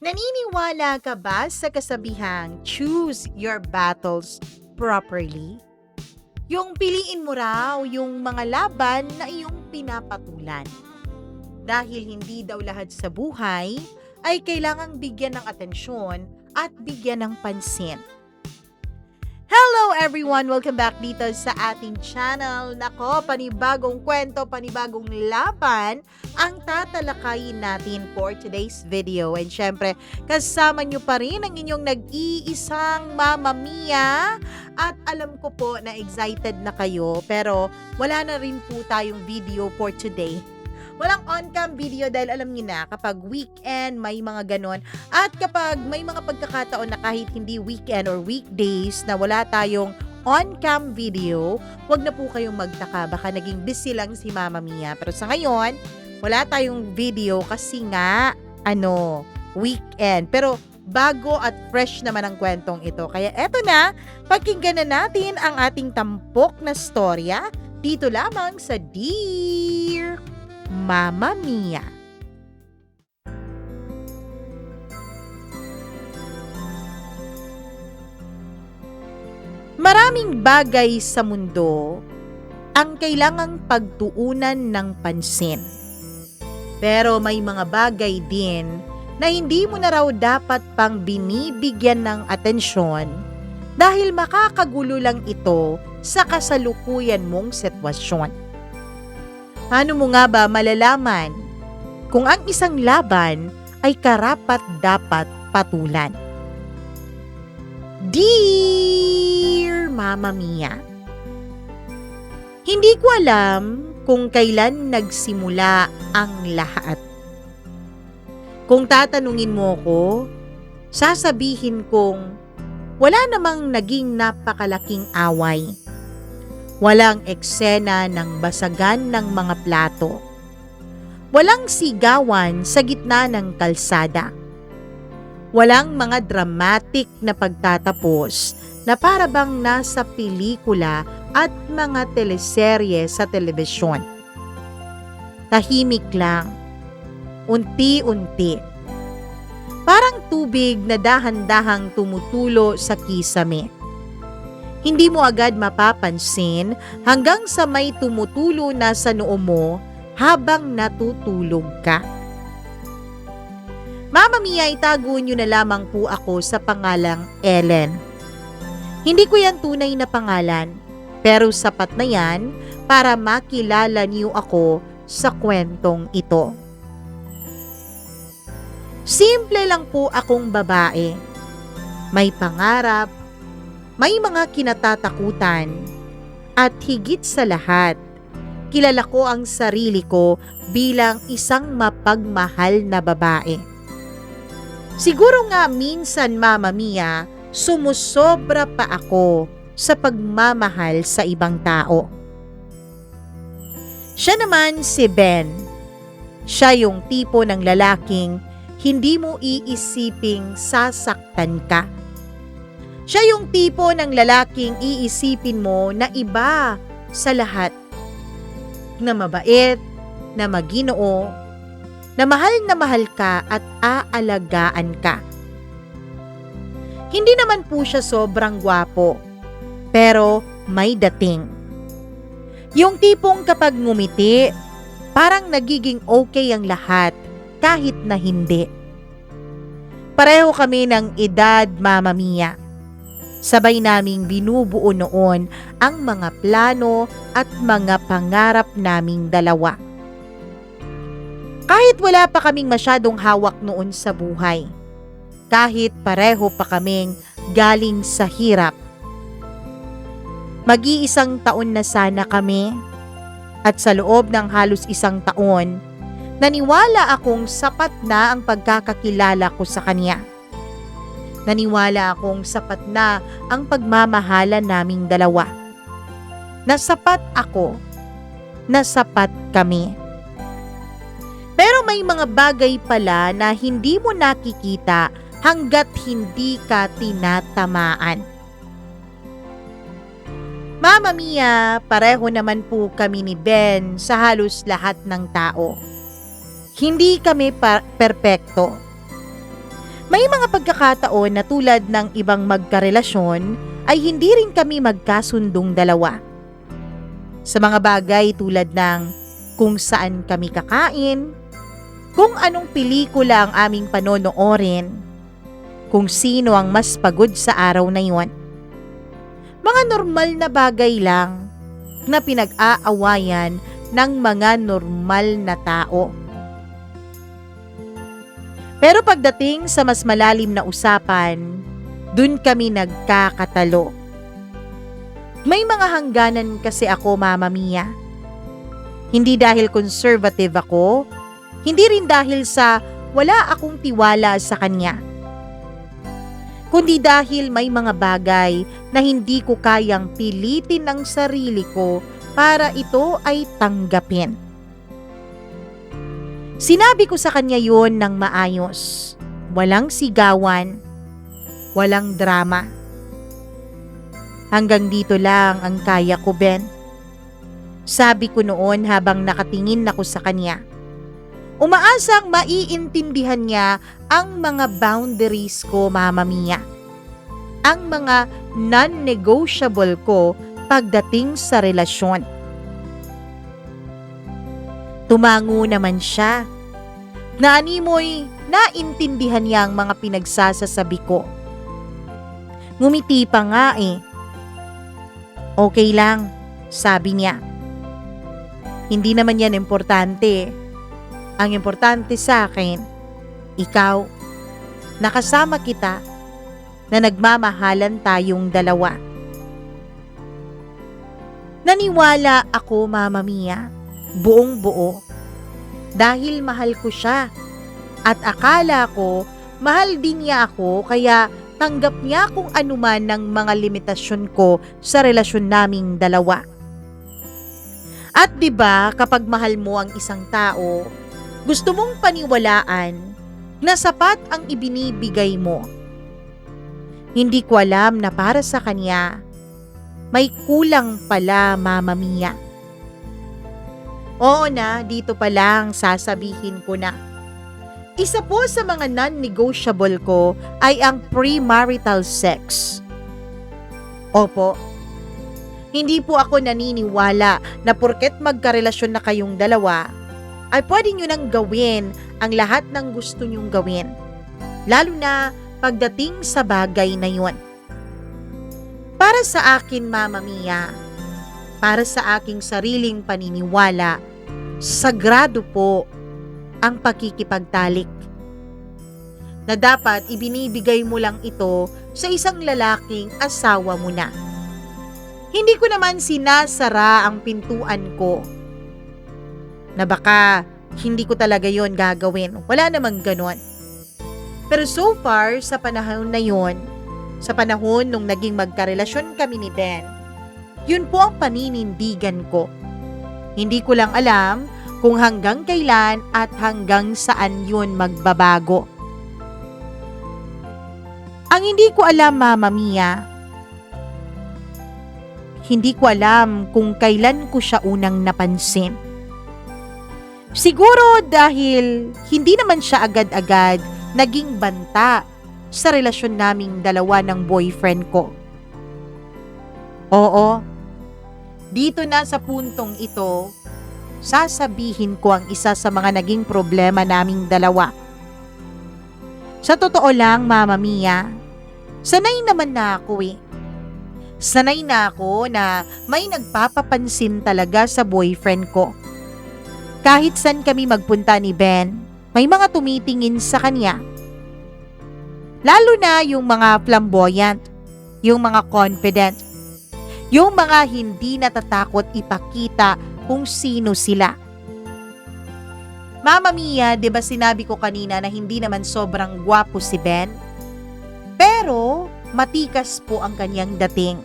Naniniwala ka ba sa kasabihang choose your battles properly? Yung piliin mo raw yung mga laban na iyong pinapatulan. Dahil hindi daw lahat sa buhay ay kailangang bigyan ng atensyon at bigyan ng pansin. Hello everyone! Welcome back dito sa ating channel. Nako, panibagong kwento, panibagong laban ang tatalakayin natin for today's video. And syempre, kasama nyo pa rin ang inyong nag-iisang Mama Mia. At alam ko po na excited na kayo, pero wala na rin po tayong video for today. Walang on-cam video dahil alam niyo na kapag weekend may mga ganon at kapag may mga pagkakataon na kahit hindi weekend or weekdays na wala tayong on-cam video, wag na po kayong magtaka, baka naging busy lang si Mama Mia. Pero sa ngayon, wala tayong video kasi nga weekend. Pero bago at fresh naman ang kwentong ito. Kaya eto na, pakinggan na natin ang ating tampok na storya dito lamang sa Dear Mama Mia. Maraming bagay sa mundo ang kailangang pagtuunan ng pansin. Pero may mga bagay din na hindi mo na raw dapat pang binibigyan ng atensyon dahil makakagulo lang ito sa kasalukuyan mong sitwasyon. Paano mo nga ba malalaman kung ang isang laban ay karapat-dapat patulan? Dear Mama Mia, hindi ko alam kung kailan nagsimula ang lahat. Kung tatanungin mo ko, sasabihin kong wala namang naging napakalaking away. Walang eksena ng basagan ng mga plato. Walang sigawan sa gitna ng kalsada. Walang mga dramatic na pagtatapos na para bang nasa pelikula at mga teleserye sa telebisyon. Tahimik lang. Unti-unti. Parang tubig na dahan-dahang tumutulo sa kisame. Hindi mo agad mapapansin hanggang sa may tumutulo na sa noo mo habang natutulog ka. Mama Mia, itago niyo na lamang po ako sa pangalang Ellen. Hindi ko yan tunay na pangalan, pero sapat na yan para makilala niyo ako sa kwentong ito. Simple lang po akong babae. May pangarap, may mga kinatatakutan, at higit sa lahat, kilala ko ang sarili ko bilang isang mapagmahal na babae. Siguro nga minsan, Mama Mia, sumusobra pa ako sa pagmamahal sa ibang tao. Siya naman si Ben. Siya yung tipo ng lalaking hindi mo iisiping sasaktan ka. Siya yung tipo ng lalaking iisipin mo na iba sa lahat. Na mabait, na maginoo, na mahal ka at aalagaan ka. Hindi naman po siya sobrang gwapo, pero may dating. Yung tipong kapag ngumiti, parang nagiging okay ang lahat kahit na hindi. Pareho kami ng edad, Mama Mia. Sabay naming binubuo noon ang mga plano at mga pangarap naming dalawa. Kahit wala pa kaming masyadong hawak noon sa buhay. Kahit pareho pa kaming galing sa hirap. Mag-iisang taon na sana kami. At sa loob ng halos isang taon, naniwala akong sapat na ang pagkakakilala ko sa kanya. Naniwala akong sapat na ang pagmamahala naming dalawa. Na sapat ako, na sapat kami. Pero may mga bagay pala na hindi mo nakikita hanggat hindi ka tinatamaan. Mama Mia, pareho naman po kami ni Ben sa halos lahat ng tao. Hindi kami perpekto. May mga pagkakataon na tulad ng ibang magkarelasyon ay hindi rin kami magkasundong dalawa. Sa mga bagay tulad ng kung saan kami kakain, kung anong pelikula ang aming panonoorin, kung sino ang mas pagod sa araw na yon. Mga normal na bagay lang na pinag-aawayan ng mga normal na tao. Pero pagdating sa mas malalim na usapan, dun kami nagkakatalo. May mga hangganan kasi ako, Mama Mia. Hindi dahil conservative ako, hindi rin dahil sa wala akong tiwala sa kanya. Kundi dahil may mga bagay na hindi ko kayang pilitin ng sarili ko para ito ay tanggapin. Sinabi ko sa kanya yon ng maayos. Walang sigawan, walang drama. Hanggang dito lang ang kaya ko, Ben. Sabi ko noon habang nakatingin ako sa kanya. Umaasang maiintindihan niya ang mga boundaries ko, Mama Mia. Ang mga non-negotiable ko pagdating sa relasyon. Tumango naman siya. Naanimoy naintindihan niya ang mga pinagsasasabi ko. Ngumiti pa nga eh. Okay lang, sabi niya. Hindi naman yan importante. Ang importante sa akin, ikaw, nakasama kita, na nagmamahalan tayong dalawa. Naniwala ako, Mama Mia, buong buo, dahil mahal ko siya. At akala ko, mahal din niya ako, kaya tanggap niya kung anuman ng mga limitasyon ko sa relasyon naming dalawa. At 'di ba, kapag mahal mo ang isang tao, gusto mong paniwalaan na sapat ang ibinibigay mo. Hindi ko alam na para sa kanya, may kulang pala, Mama Mia. Oo na, dito pa lang sasabihin ko na. Isa po sa mga non-negotiable ko ay ang premarital sex. Opo, hindi po ako naniniwala na porket magkarelasyon na kayong dalawa, ay pwede nyo nang gawin ang lahat ng gusto nyong gawin. Lalo na pagdating sa bagay na yun. Para sa akin, Mama Mia, para sa aking sariling paniniwala, sagrado po ang pakikipagtalik. Na dapat ibinibigay mo lang ito sa isang lalaking asawa mo na. Hindi ko naman sinasara ang pintuan ko. Na baka hindi ko talaga yon gagawin. Wala namang ganon. Pero so far, sa panahon na yon, sa panahon nung naging magkarelasyon kami ni Ben, yun po ang paninindigan ko. Hindi ko lang alam kung hanggang kailan at hanggang saan yun magbabago. Ang hindi ko alam, Mama Mia, hindi ko alam kung kailan ko siya unang napansin. Siguro dahil hindi naman siya agad-agad naging banta sa relasyon naming dalawa ng boyfriend ko. Oo, dito na sa puntong ito, sasabihin ko ang isa sa mga naging problema naming dalawa. Sa totoo lang, Mama Mia, sanay naman na ako eh. Sanay na ako na may nagpapapansin talaga sa boyfriend ko. Kahit saan kami magpunta ni Ben, may mga tumitingin sa kanya. Lalo na yung mga flamboyant, yung mga confident, yung mga hindi natatakot ipakita kung sino sila. Mama Mia, 'di ba sinabi ko kanina na hindi naman sobrang gwapo si Ben? Pero matikas po ang kanyang dating.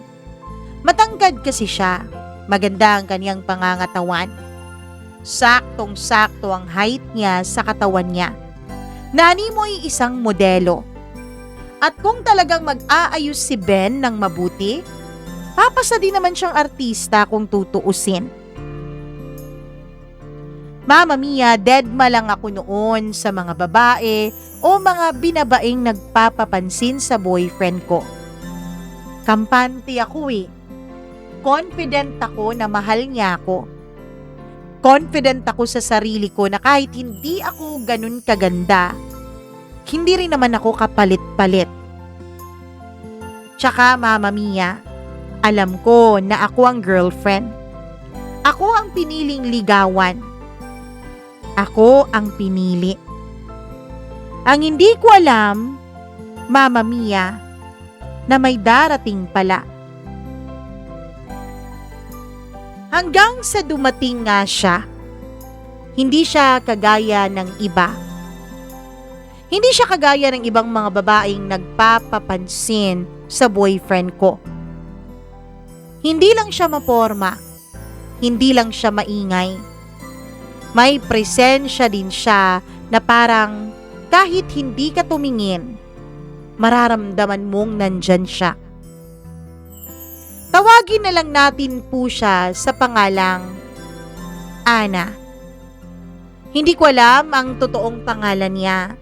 Matangkad kasi siya. Maganda ang kanyang pangangatawan. Saktong-sakto ang height niya sa katawan niya. Nanimoy isang modelo. At kung talagang mag-aayos si Ben ng mabuti, papasa din naman siyang artista kung tutuusin. Mama Mia, deadma lang ako noon sa mga babae o mga binabaing nagpapapansin sa boyfriend ko. Kampante ako eh. Confident ako na mahal niya ako. Confident ako sa sarili ko na kahit hindi ako ganun kaganda, hindi rin naman ako kapalit-palit. Tsaka Mama Mia, alam ko na ako ang girlfriend. Ako ang piniling ligawan. Ako ang pinili. Ang hindi ko alam, Mama Mia, na may darating pala. Hanggang sa dumating nga siya, hindi siya kagaya ng iba. Hindi siya kagaya ng ibang mga babaeng nagpapapansin sa boyfriend ko. Hindi lang siya maporma, hindi lang siya maingay. May presensya din siya na parang kahit hindi ka tumingin, mararamdaman mong nandyan siya. Tawagin na lang natin po siya sa pangalang Ana. Hindi ko alam ang totoong pangalan niya,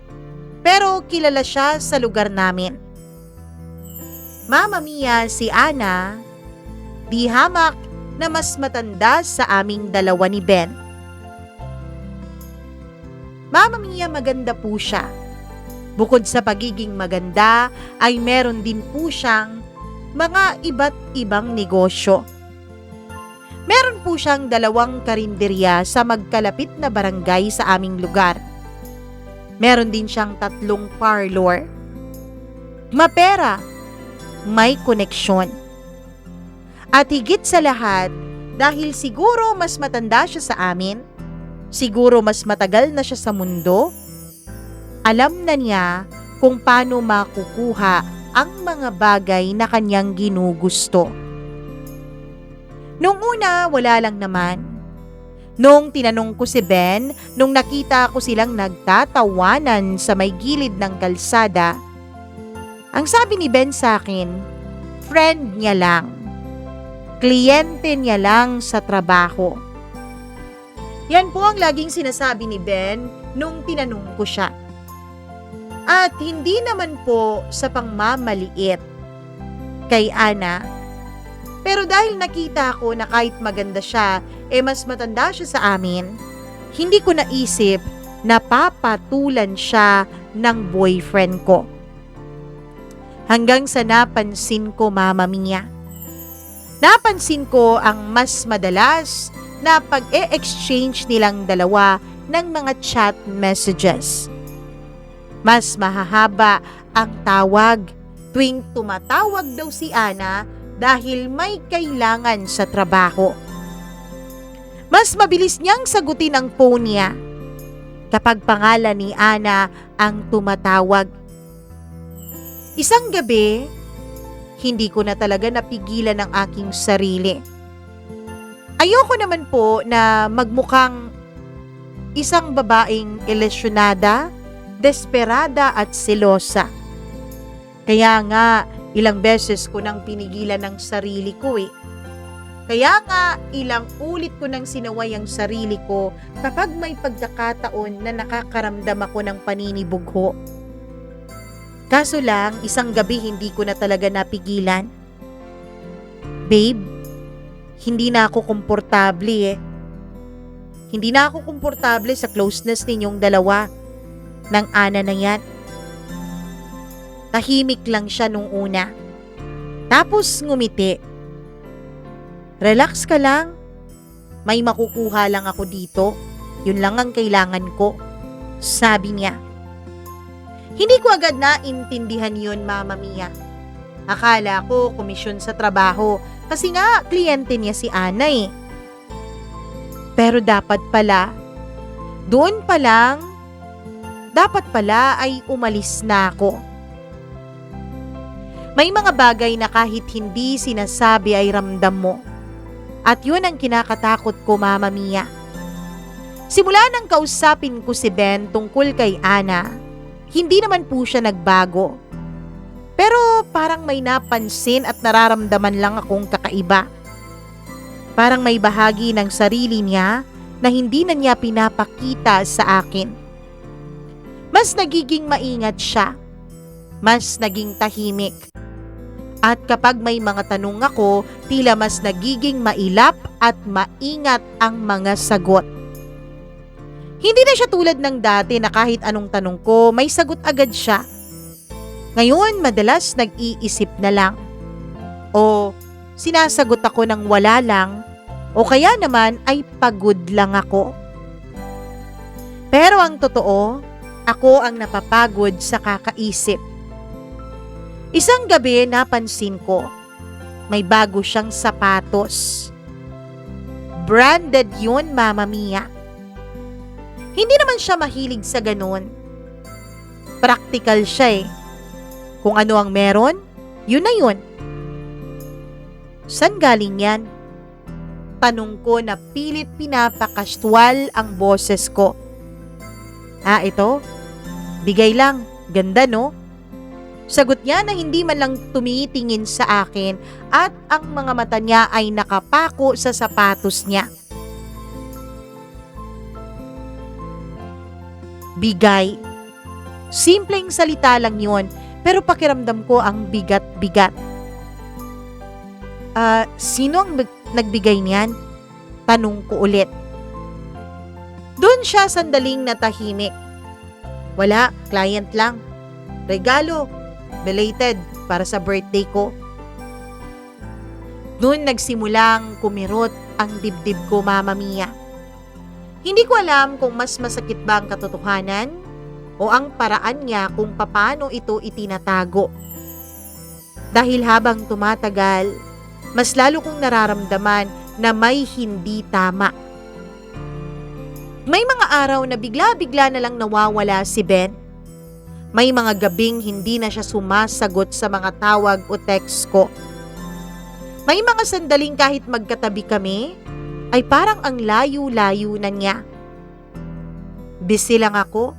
pero kilala siya sa lugar namin. Mama Mia, si Ana, di hamak na mas matanda sa aming dalawa ni Ben. Mama Mia, maganda po siya. Bukod sa pagiging maganda, ay meron din po siyang mga iba't ibang negosyo. Meron po siyang 2 karinderya sa magkalapit na barangay sa aming lugar. Meron din siyang 3 parlor. Mapera, may koneksyon. At higit sa lahat, dahil siguro mas matanda siya sa amin, siguro mas matagal na siya sa mundo, alam na niya kung paano makukuha ang mga bagay na kanyang ginugusto. Nung una, wala lang naman. Nung tinanong ko si Ben, nung nakita ko silang nagtatawanan sa may gilid ng kalsada, ang sabi ni Ben sa akin, friend niya lang. Kliyente niya lang sa trabaho. Yan po ang laging sinasabi ni Ben nung tinanong ko siya. At hindi naman po sa pangmamaliit kay Ana. Pero dahil nakita ko na kahit maganda siya, mas matanda siya sa amin, hindi ko naisip na papatulan siya ng boyfriend ko. Hanggang sa napansin ko, Mama Mia. Napansin ko ang mas madalas na pag-e-exchange nilang dalawa ng mga chat messages. Mas mahahaba ang tawag tuwing tumatawag daw si Ana dahil may kailangan sa trabaho. Mas mabilis niyang sagutin ang phone niya kapag pangalan ni Ana ang tumatawag. Isang gabi, hindi ko na talaga napigilan ang aking sarili. Ayoko naman po na magmukhang isang babaeng ilesyonada, desperada at selosa. Kaya nga, ilang beses ko nang pinigilan ang sarili ko eh. Kaya nga, ilang ulit ko nang sinaway ang sarili ko kapag may pagkakataon na nakakaramdam ako ng paninibugho. Kaso lang, isang gabi hindi ko na talaga napigilan. Babe, hindi na ako komportable eh. Hindi na ako komportable sa closeness ninyong dalawa ng Ana na yan. Tahimik lang siya nung una. Tapos ngumiti. Relax ka lang. May makukuha lang ako dito. Yun lang ang kailangan ko. Sabi niya. Hindi ko agad naintindihan yun, Mama Mia. Akala ko komisyon sa trabaho kasi nga kliyente niya si Ana eh. Pero dapat pala, doon pa lang, dapat pala ay umalis na ako. May mga bagay na kahit hindi sinasabi ay ramdam mo. At yun ang kinakatakot ko, Mama Mia. Simula nang kausapin ko si Ben tungkol kay Ana, hindi naman po siya nagbago. Pero parang may napansin at nararamdaman lang akong kakaiba. Parang may bahagi ng sarili niya na hindi na niya pinapakita sa akin. Mas nagiging maingat siya, mas naging tahimik. At kapag may mga tanong ako, tila mas nagiging mailap at maingat ang mga sagot. Hindi na siya tulad ng dati na kahit anong tanong ko, may sagot agad siya. Ngayon, madalas nag-iisip na lang. O sinasagot ako ng wala lang, o kaya naman ay pagod lang ako. Pero ang totoo, ako ang napapagod sa kakaisip. Isang gabi napansin ko, may bago siyang sapatos. Branded yun, Mama Mia. Hindi naman siya mahilig sa ganun. Practical siya eh. Kung ano ang meron, yun na yun. San galing yan? Tanong ko na pilit pinapakastwal ang boses ko. Ito? Bigay lang. Ganda no? Sagot niya na hindi man lang tumitingin sa akin at ang mga mata niya ay nakapako sa sapatos niya. Bigay. Simpleng salita lang yun, pero pakiramdam ko ang bigat-bigat. Sino ang nagbigay niyan? Tanong ko ulit. Doon siya sandaling natahimik. Wala, client lang. Regalo, belated para sa birthday ko. Doon nagsimulang kumirot ang dibdib ko, Mama Mia. Hindi ko alam kung mas masakit ba ang katotohanan o ang paraan niya kung paano ito itinatago. Dahil habang tumatagal, mas lalo kong nararamdaman na may hindi tama. May mga araw na bigla-bigla na lang nawawala si Ben. May mga gabing hindi na siya sumasagot sa mga tawag o text ko. May mga sandaling kahit magkatabi kami, ay parang ang layo-layo na niya. Busy lang ako.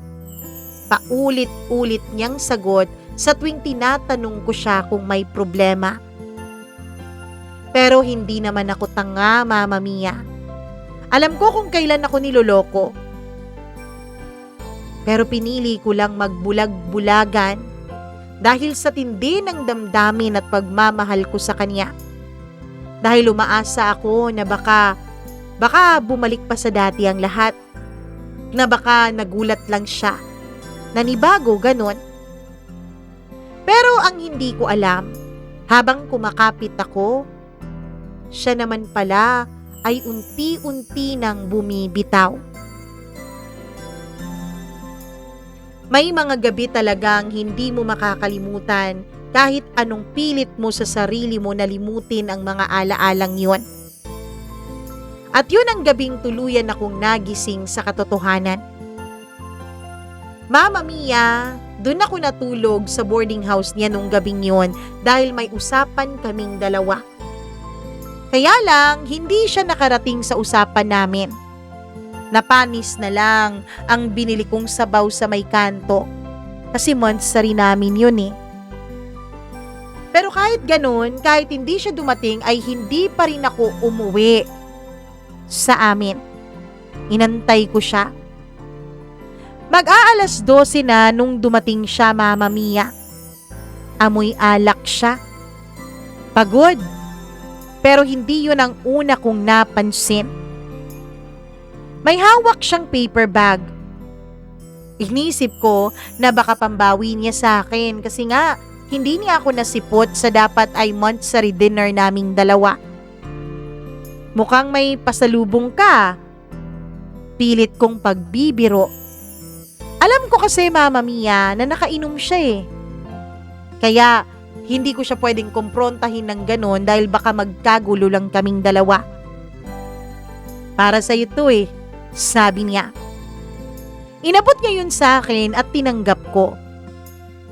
Paulit-ulit niyang sagot sa tuwing tinatanong ko siya kung may problema. Pero hindi naman ako tanga, Mama Mia. Alam ko kung kailan ako niloloko. Pero pinili ko lang magbulag-bulagan dahil sa tindi ng damdamin at pagmamahal ko sa kanya. Dahil umaasa ako na baka bumalik pa sa dati ang lahat. Na baka nagulat lang siya. Nanibago, ganon. Pero ang hindi ko alam, habang kumakapit ako, siya naman pala ay unti-unti nang bumibitaw. May mga gabi talagang hindi mo makakalimutan kahit anong pilit mo sa sarili mo na limutin ang mga alaalang yon. At yun ang gabing tuluyan akong nagising sa katotohanan. Mama Mia, dun ako natulog sa boarding house niya nung gabing yon dahil may usapan kaming dalawa. Kaya lang, hindi siya nakarating sa usapan namin. Napanis na lang ang binili kong sabaw sa may kanto kasi monthsary namin yun eh. Pero kahit ganun, kahit hindi siya dumating ay hindi pa rin ako umuwi sa amin. Inantay ko siya. Mag-aalas 12 na nung dumating siya, Mama Mia. Amoy alak siya. Pagod. Pero hindi yun ang una kong napansin. May hawak siyang paper bag. Inisip ko na baka pambawi niya sa akin kasi nga hindi niya ako nasipot sa dapat ay monthsary dinner naming dalawa. Mukhang may pasalubong ka. Pilit kong pagbibiro. Alam ko kasi, Mama Mia, na nakainom siya eh. Kaya hindi ko siya pwedeng kumprontahin ng ganon dahil baka magkagulo lang kaming dalawa. Para sa'yo to eh, sabi niya. Inabot niya yun sa akin at tinanggap ko.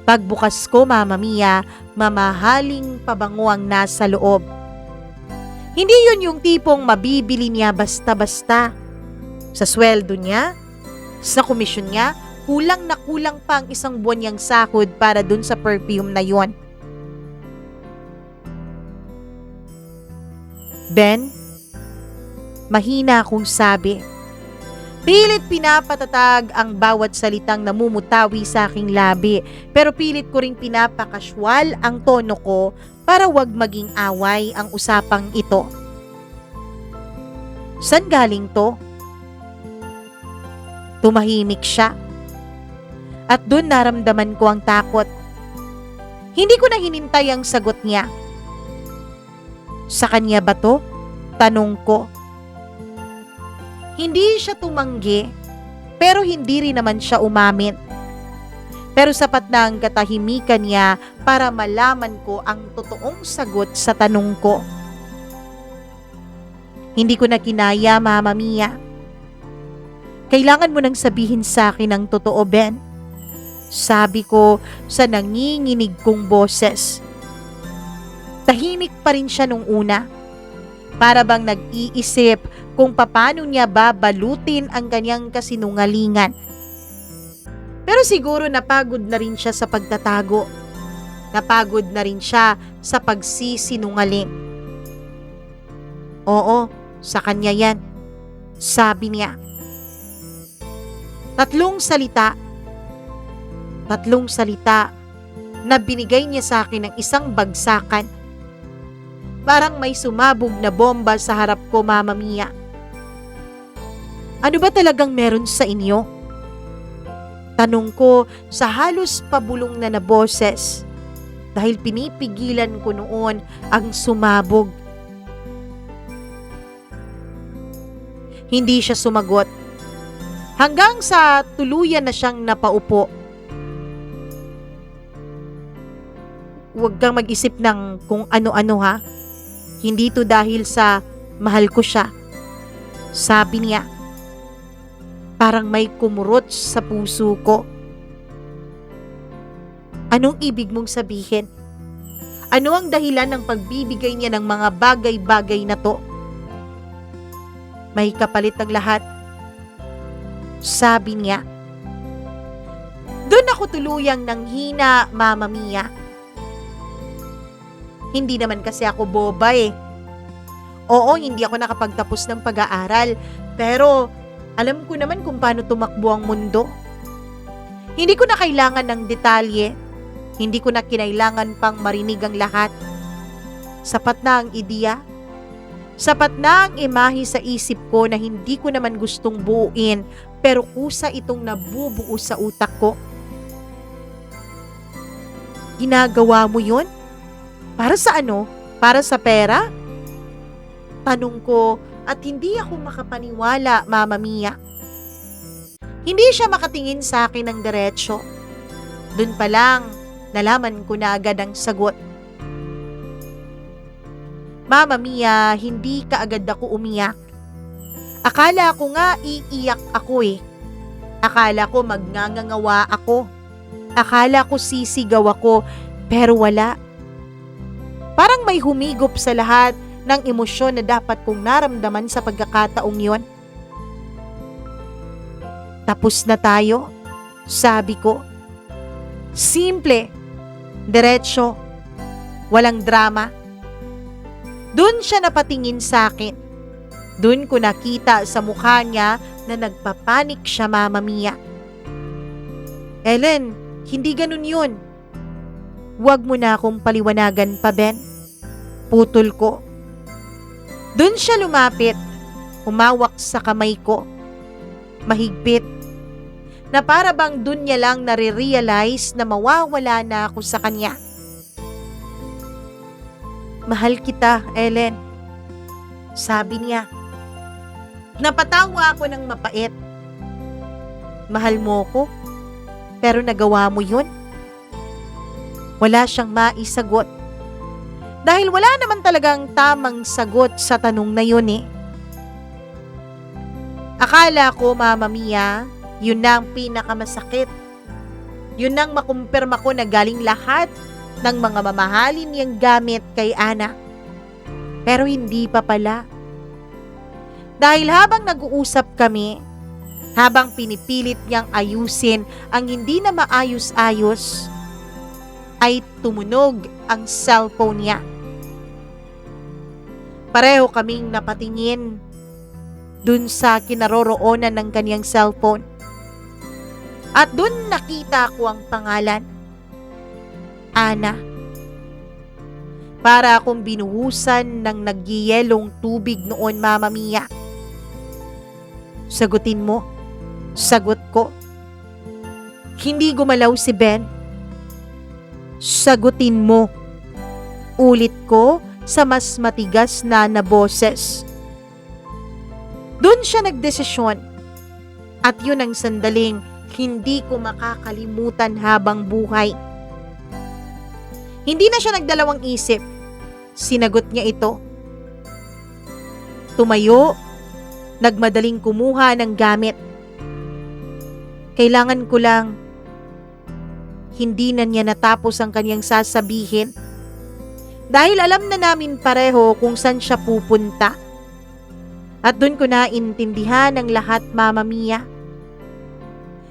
Pagbukas ko, Mama Mia, mamahaling pabango ang nasa loob. Hindi yun yung tipong mabibili niya basta-basta. Sa sweldo niya, sa komisyon niya, kulang na kulang pa ang isang buwan niyang sahod para dun sa perfume na yon. Ben, mahina akong sabi. Pilit pinapatatag ang bawat salitang namumutawi sa aking labi, pero pilit ko ring pinapakaswal ang tono ko para wag maging away ang usapang ito. San galing to? Tumahimik siya. At dun naramdaman ko ang takot. Hindi ko na hinintay ang sagot niya. Sa kanya ba to? Tanong ko. Hindi siya tumanggi, pero hindi rin naman siya umamin. Pero sapat na ang katahimikan niya para malaman ko ang totoong sagot sa tanong ko. Hindi ko na kinaya, Mama Mia. Kailangan mo nang sabihin sa akin ang totoo, Ben. Sabi ko sa nanginginig kong boses. Tahimik pa rin siya nung una. Para bang nag-iisip kung paano niya babalutin ang kanyang kasinungalingan. Pero siguro napagod na rin siya sa pagtatago. Napagod na rin siya sa pagsisinungaling. Oo, sa kanya yan. Sabi niya. Tatlong salita na binigay niya sa akin ng isang bagsakan. Parang may sumabog na bomba sa harap ko, Mama Mia. Ano ba talagang meron sa inyo? Tanong ko sa halos pabulong na boses dahil pinipigilan ko noon ang sumabog. Hindi siya sumagot hanggang sa tuluyan na siyang napaupo. Huwag kang mag-isip ng kung ano-ano ha. Hindi to dahil sa mahal ko siya. Sabi niya. Parang may kumurot sa puso ko. Anong ibig mong sabihin? Ano ang dahilan ng pagbibigay niya ng mga bagay-bagay na to? May kapalit ang lahat. Sabi niya. Doon ako tuluyang nanghina, Mama Mia. Hindi naman kasi ako boba eh. Oo, hindi ako nakapagtapos ng pag-aaral, pero alam ko naman kung paano tumakbo ang mundo. Hindi ko na kailangan ng detalye. Hindi ko na kinailangan pang marinig ang lahat. Sapat na ang ideya. Sapat na ang imahe sa isip ko na hindi ko naman gustong buuin, pero kusa itong nabubuo sa utak ko. Ginagawa mo yun? Para sa ano? Para sa pera? Tanong ko at hindi ako makapaniwala, Mama Mia. Hindi siya makatingin sa akin ng diretsyo. Doon pa lang, nalaman ko na agad ang sagot. Mama Mia, hindi kaagad ako umiyak. Akala ko nga iiyak ako eh. Akala ko magngangawa ako. Akala ko sisigaw ako, pero wala. Parang may humigop sa lahat ng emosyon na dapat kong naramdaman sa pagkakataong yon. Tapos na tayo, sabi ko. Simple, diretsyo, walang drama. Doon siya napatingin sa akin. Doon ko nakita sa mukha niya na nagpapanik siya, Mama Mia. Ellen, hindi ganun yun. Huwag mo na akong paliwanagan pa, Ben. Putol ko. Doon siya lumapit, humawak sa kamay ko. Mahigpit. Na para bang doon niya lang nare-realize na mawawala na ako sa kanya. Mahal kita, Ellen. Sabi niya. Napatawa ako ng mapait. Mahal mo ko? Pero nagawa mo yun? Wala siyang maisagot. Dahil wala naman talagang tamang sagot sa tanong na yun eh. Akala ko, Mama Mia, yun na ang pinakamasakit. Yun nang makumpirma ko na galing lahat ng mga mamahalin niyang gamit kay Ana. Pero hindi pa pala. Dahil habang nag-uusap kami, habang pinipilit niyang ayusin ang hindi na maayos-ayos, ay tumunog ang cellphone niya. Pareho kaming napatingin. dun sa kinaroroonan ng kanyang cellphone. At dun nakita ko ang pangalan, Ana. Para akong binuhusan ng nagyiyelong tubig noon, Mama Mia. Sagutin mo. Sagot ko. Hindi gumalaw si Ben. Sagutin mo. Ulit ko sa mas matigas na boses. Doon siya nagdesisyon. At yun ang sandaling hindi ko makakalimutan habang buhay. Hindi na siya nagdalawang isip. Sinagot niya ito. Tumayo, nagmadaling kumuha ng gamit. Kailangan ko lang. Hindi na niya natapos ang kanyang sasabihin. Dahil alam na namin pareho kung saan siya pupunta. At doon ko naintindihan ang lahat, Mama Mia.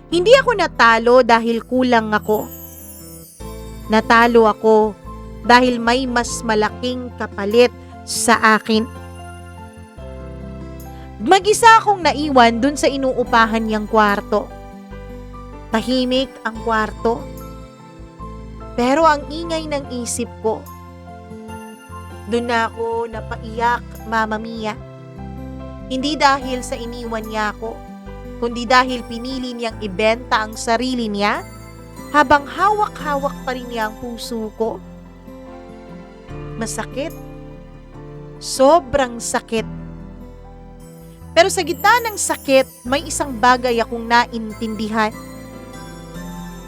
Hindi ako natalo dahil kulang ako. Natalo ako dahil may mas malaking kapalit sa akin. Mag-isa akong naiwan dun sa inuupahan niyang kwarto. Tahimik ang kwarto. Pero ang ingay ng isip ko. Dun na ako napaiyak, Mama Mia. Hindi dahil sa iniwan niya ako, kundi dahil pinili niyang ibenta ang sarili niya habang hawak-hawak pa rin niya ang puso ko. Masakit. Sobrang sakit. Pero sa gitna ng sakit, may isang bagay akong naintindihan.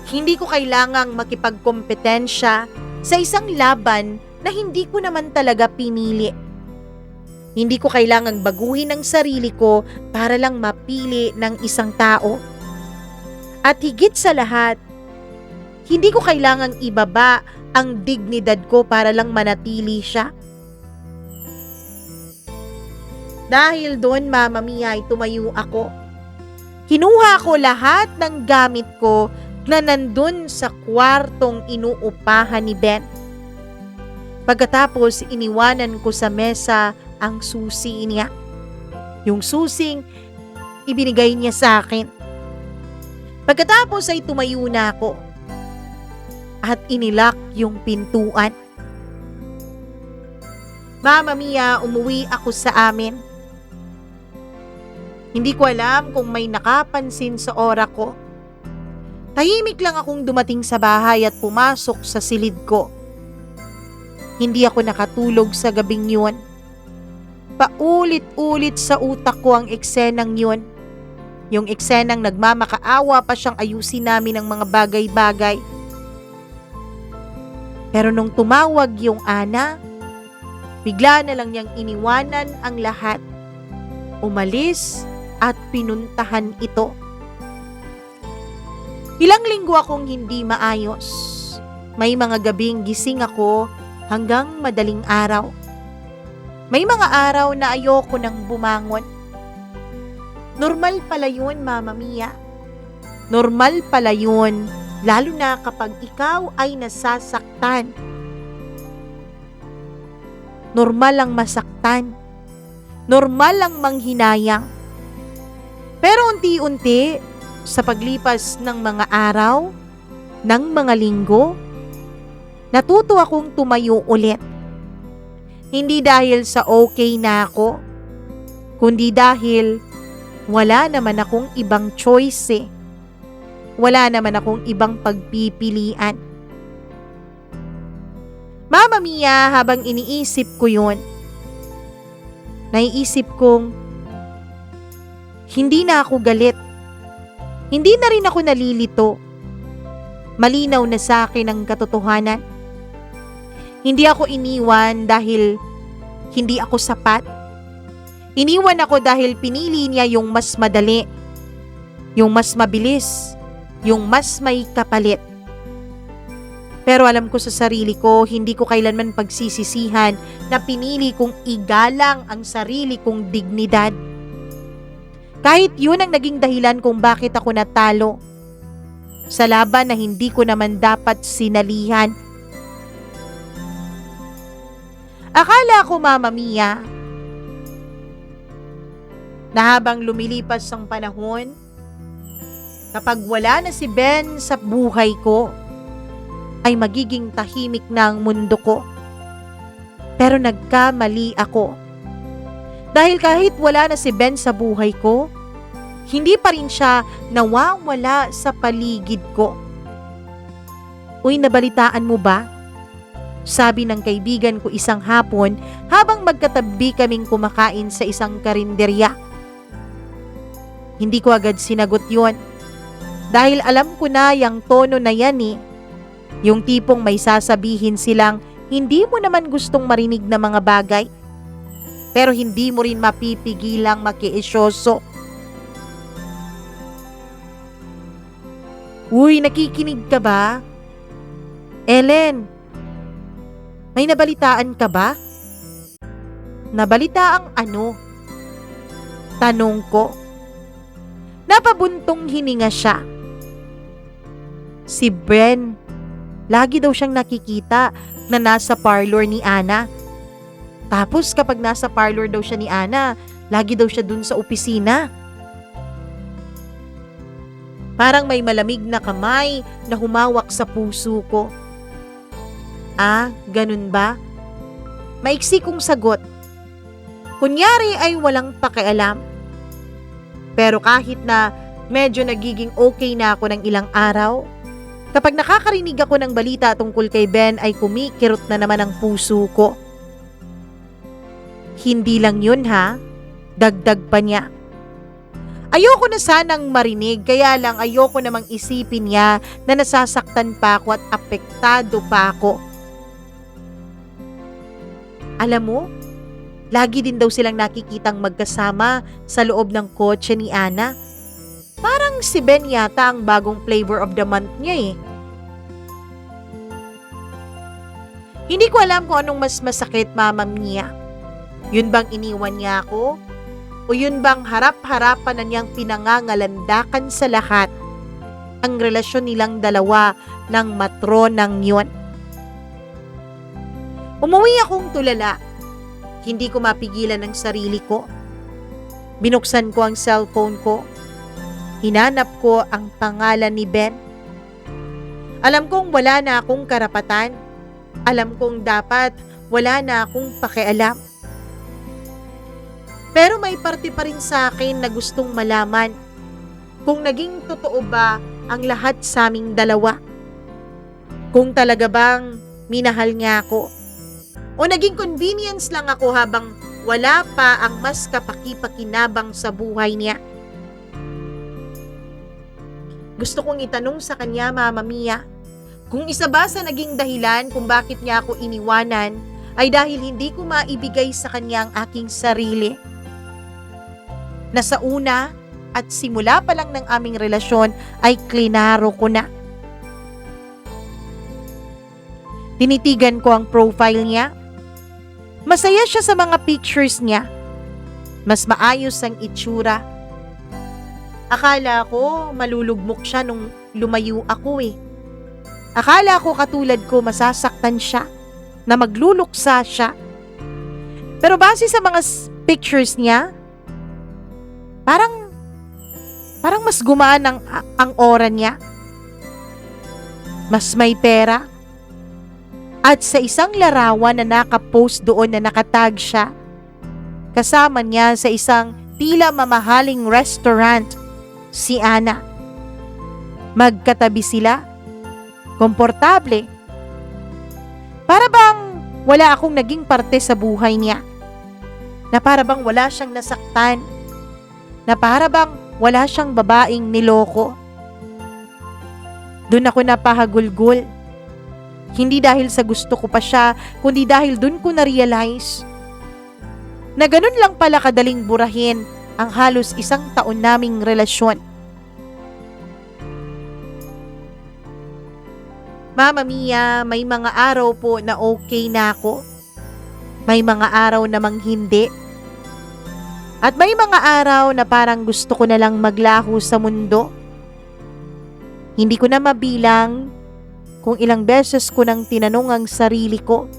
Hindi ko kailangang makipagkompetensya sa isang laban na hindi ko naman talaga pinili. Hindi ko kailangang baguhin ang sarili ko para lang mapili ng isang tao. At higit sa lahat, hindi ko kailangang ibaba ang dignidad ko para lang manatili siya. Dahil doon, Mama Mia, ay tumayo ako. Kinuha ko lahat ng gamit ko na nandun sa kwartong inuupahan ni Ben. Pagkatapos, iniwanan ko sa mesa ang susi niya. Yung susing ibinigay niya sa akin. Pagkatapos ay tumayo na ako at inilak yung pintuan. Mama Mia, umuwi ako sa amin. Hindi ko alam kung may nakapansin sa ora ko. Tahimik lang akong dumating sa bahay at pumasok sa silid ko. Hindi ako nakatulog sa gabing yun. Paulit-ulit sa utak ko ang eksenang yun. Yung eksenang nagmamakaawa pa siyang ayusin namin ang mga bagay-bagay. Pero nung tumawag yung Ana, bigla na lang niyang iniwanan ang lahat. Umalis at pinuntahan ito. Ilang linggo akong hindi maayos. May mga gabing gising ako hanggang madaling araw. May mga araw na ayoko nang bumangon. Normal pala yun, Mama Mia. Normal pala yun, lalo na kapag ikaw ay nasasaktan. Normal lang masaktan. Normal lang manghinayang. Pero unti-unti, sa paglipas ng mga araw, ng mga linggo, natuto akong tumayo ulit. Hindi dahil sa okay na ako, kundi dahil wala naman akong ibang choice eh. Wala naman akong ibang pagpipilian. Mama Mia, habang iniisip ko yun, naiisip kong hindi na ako galit. Hindi na rin ako nalilito. Malinaw na sa akin ang katotohanan. Hindi ako iniwan dahil hindi ako sapat. Iniwan ako dahil pinili niya yung mas madali, yung mas mabilis, yung mas may kapalit. Pero alam ko sa sarili ko, hindi ko kailanman pagsisisihan na pinili kong igalang ang sarili kong dignidad. Kahit yun ang naging dahilan kung bakit ako natalo sa laban na hindi ko naman dapat sinalihan. Akala ko, Mama Mia, na habang lumilipas ang panahon, kapag wala na si Ben sa buhay ko, ay magiging tahimik na ang mundo ko. Pero nagkamali ako. Dahil kahit wala na si Ben sa buhay ko, hindi pa rin siya nawawala sa paligid ko. Uy, nabalitaan mo ba? Sabi ng kaibigan ko isang hapon habang magkatabi kaming kumakain sa isang karinderya. Hindi ko agad sinagot yon. Dahil alam ko na yung tono na yan eh. Yung tipong may sasabihin silang hindi mo naman gustong marinig na mga bagay. Pero hindi mo rin mapipigilang makiisyoso. Uy, nakikinig ka ba? Ellen, may nabalitaan ka ba? Nabalitaang ano? Tanong ko. Napabuntong hininga siya. Si Ben, lagi daw siyang nakikita na nasa parlor ni Ana. Tapos kapag nasa parlor daw siya ni Ana, lagi daw siya dun sa opisina. Parang may malamig na kamay na humawak sa puso ko. Ah, ganun ba? Maiksi kong sagot. Kunyari ay walang pakialam. Pero kahit na medyo nagiging okay na ako ng ilang araw, kapag nakakarinig ako ng balita tungkol kay Ben ay kumikirot na naman ang puso ko. Hindi lang yun ha, dagdag pa niya. Ayoko na sanang marinig, kaya lang ayoko namang isipin niya na nasasaktan pa ako at apektado pa ako. Alam mo, lagi din daw silang nakikitang magkasama sa loob ng kotse ni Ana. Parang si Ben yata ang bagong flavor of the month niya eh. Hindi ko alam kung anong mas masakit, Mama Mia. Yun bang iniwan niya ako? O yun bang harap-harapan na niyang pinangangalandakan sa lahat ang relasyon nilang dalawa ng matronang yun? Umuwi akong tulala. Hindi ko mapigilan ang sarili ko. Binuksan ko ang cellphone ko. Hinanap ko ang pangalan ni Ben. Alam kong wala na akong karapatan. Alam kong dapat wala na akong pakialam. Pero may parte pa rin sa akin na gustong malaman kung naging totoo ba ang lahat sa aming dalawa. Kung talaga bang minahal niya ako. O naging convenience lang ako habang wala pa ang mas kapaki-pakinabang sa buhay niya. Gusto kong itanong sa kanya, Mama Mia, kung isa ba sa naging dahilan kung bakit niya ako iniwanan ay dahil hindi ko maibigay sa kanya ang aking sarili. Na sa una at simula pa lang ng aming relasyon ay klinaro ko na. Tinitigan ko ang profile niya. Masaya siya sa mga pictures niya. Mas maayos ang itsura. Akala ko malulugmok siya nung lumayo ako eh. Akala ko katulad ko masasaktan siya, na magluluksa siya. Pero base sa mga pictures niya, parang mas gumaan ang aura niya. Mas may pera. At sa isang larawan na nakapost doon na nakatag siya, kasama niya sa isang tila mamahaling restaurant, si Ana. Magkatabi sila. Komportable. Para bang wala akong naging parte sa buhay niya. Na para bang wala siyang nasaktan. Na para bang wala siyang babaeng niloko. Doon ako napahagulgol. Hindi dahil sa gusto ko pa siya, kundi dahil doon ko na-realize na ganun lang pala kadaling burahin ang halos 1 taon naming relasyon. Mama Mia, may mga araw po na okay na ako. May mga araw namang hindi. At may mga araw na parang gusto ko na lang maglaho sa mundo. Hindi ko na mabilang kung ilang beses ko nang tinanong ang sarili ko.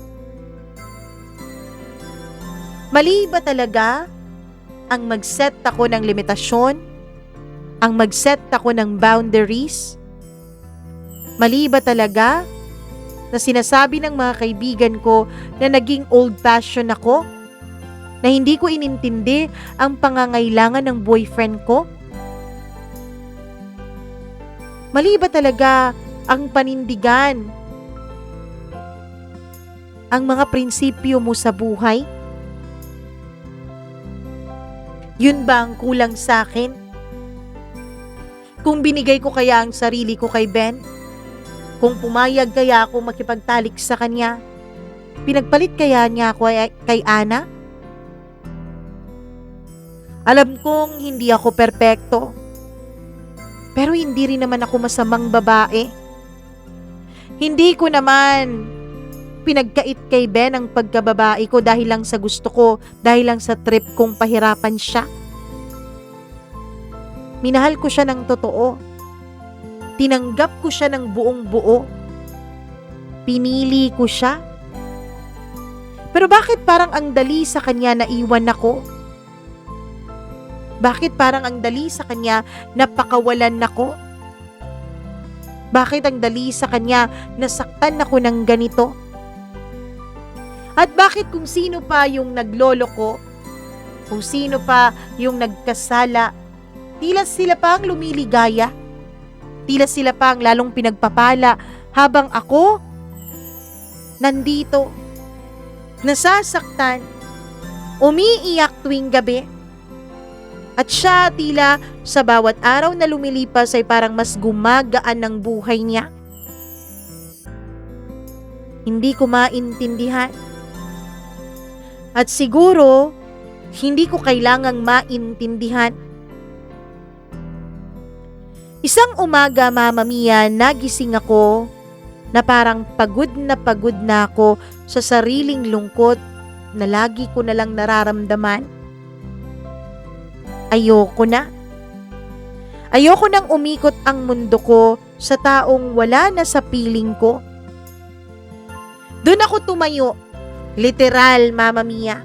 Mali ba talaga ang mag-set ako ng limitasyon, ang mag-set ako ng boundaries? Mali ba talaga na sinasabi ng mga kaibigan ko na naging old-fashioned ako? Na hindi ko inintindi ang pangangailangan ng boyfriend ko? Mali ba talaga ang panindigan ang mga prinsipyo mo sa buhay? Yun ba ang kulang sa akin? Kung binigay ko kaya ang sarili ko kay Ben? Kung pumayag kaya ako makipagtalik sa kanya? Pinagpalit kaya niya ako kay Ana? Alam kong hindi ako perpekto. Pero hindi rin naman ako masamang babae. Hindi ko naman pinagkait kay Ben ang pagkababae ko dahil lang sa gusto ko, dahil lang sa trip kong pahirapan siya. Minahal ko siya ng totoo. Tinanggap ko siya ng buong buo. Pinili ko siya. Pero bakit parang ang dali sa kanya na iwan ako? Bakit parang ang dali sa kanya na pakawalan ako? Bakit ang dali sa kanya nasaktan ako ng ganito? At bakit kung sino pa yung naglolo ko, kung sino pa yung nagkasala, tila sila pa ang lumiligaya, tila sila pa ang lalong pinagpapala habang ako nandito, nasasaktan, umiiyak tuwing gabi. At siya tila sa bawat araw na lumilipas ay parang mas gumagaan ng buhay niya. Hindi ko maintindihan. At siguro, hindi ko kailangang maintindihan. Isang umaga, Mama Mia, nagising ako na parang pagod na ako sa sariling lungkot na lagi ko na lang nararamdaman. Ayoko na. Ayoko nang umikot ang mundo ko sa taong wala na sa piling ko. Doon ako tumayo. Literal, Mama Mia.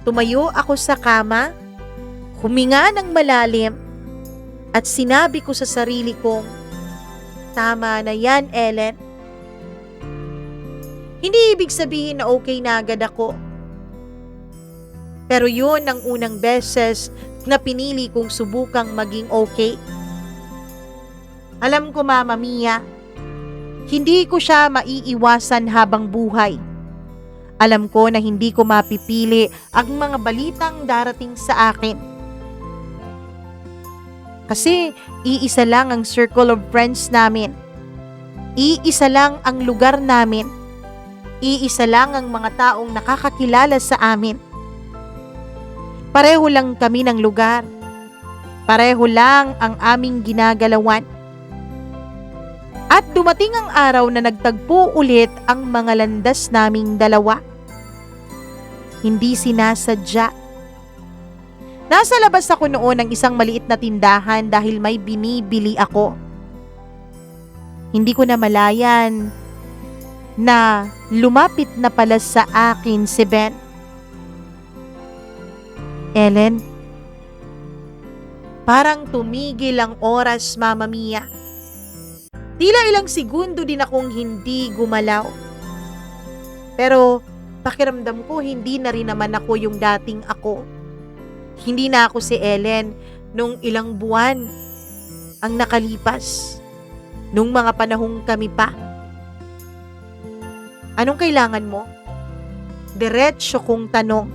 Tumayo ako sa kama, huminga ng malalim, at sinabi ko sa sarili kong, tama na yan, Ellen. Hindi ibig sabihin na okay na agad ako. Pero yun ang unang beses na pinili kong subukang maging okay. Alam ko, Mama Mia, hindi ko siya maiiwasan habang buhay. Alam ko na hindi ko mapipili ang mga balitang darating sa akin. Kasi iisa lang ang circle of friends namin. Iisa lang ang lugar namin. Iisa lang ang mga taong nakakakilala sa amin. Pareho lang kami ng lugar. Pareho lang ang aming ginagalawan. At dumating ang araw na nagtagpo ulit ang mga landas naming dalawa. Hindi sinasadya. Nasa labas ako noon ng isang maliit na tindahan dahil may binibili ako. Hindi ko na malayan na lumapit na pala sa akin si Ben. Ellen, parang tumigil ang oras, Mama Mia. Tila ilang segundo din akong hindi gumalaw. Pero pakiramdam ko hindi na rin naman ako yung dating ako. Hindi na ako si Ellen nung ilang buwan ang nakalipas. Nung mga panahong kami pa. Anong kailangan mo? Diretso kong tanong.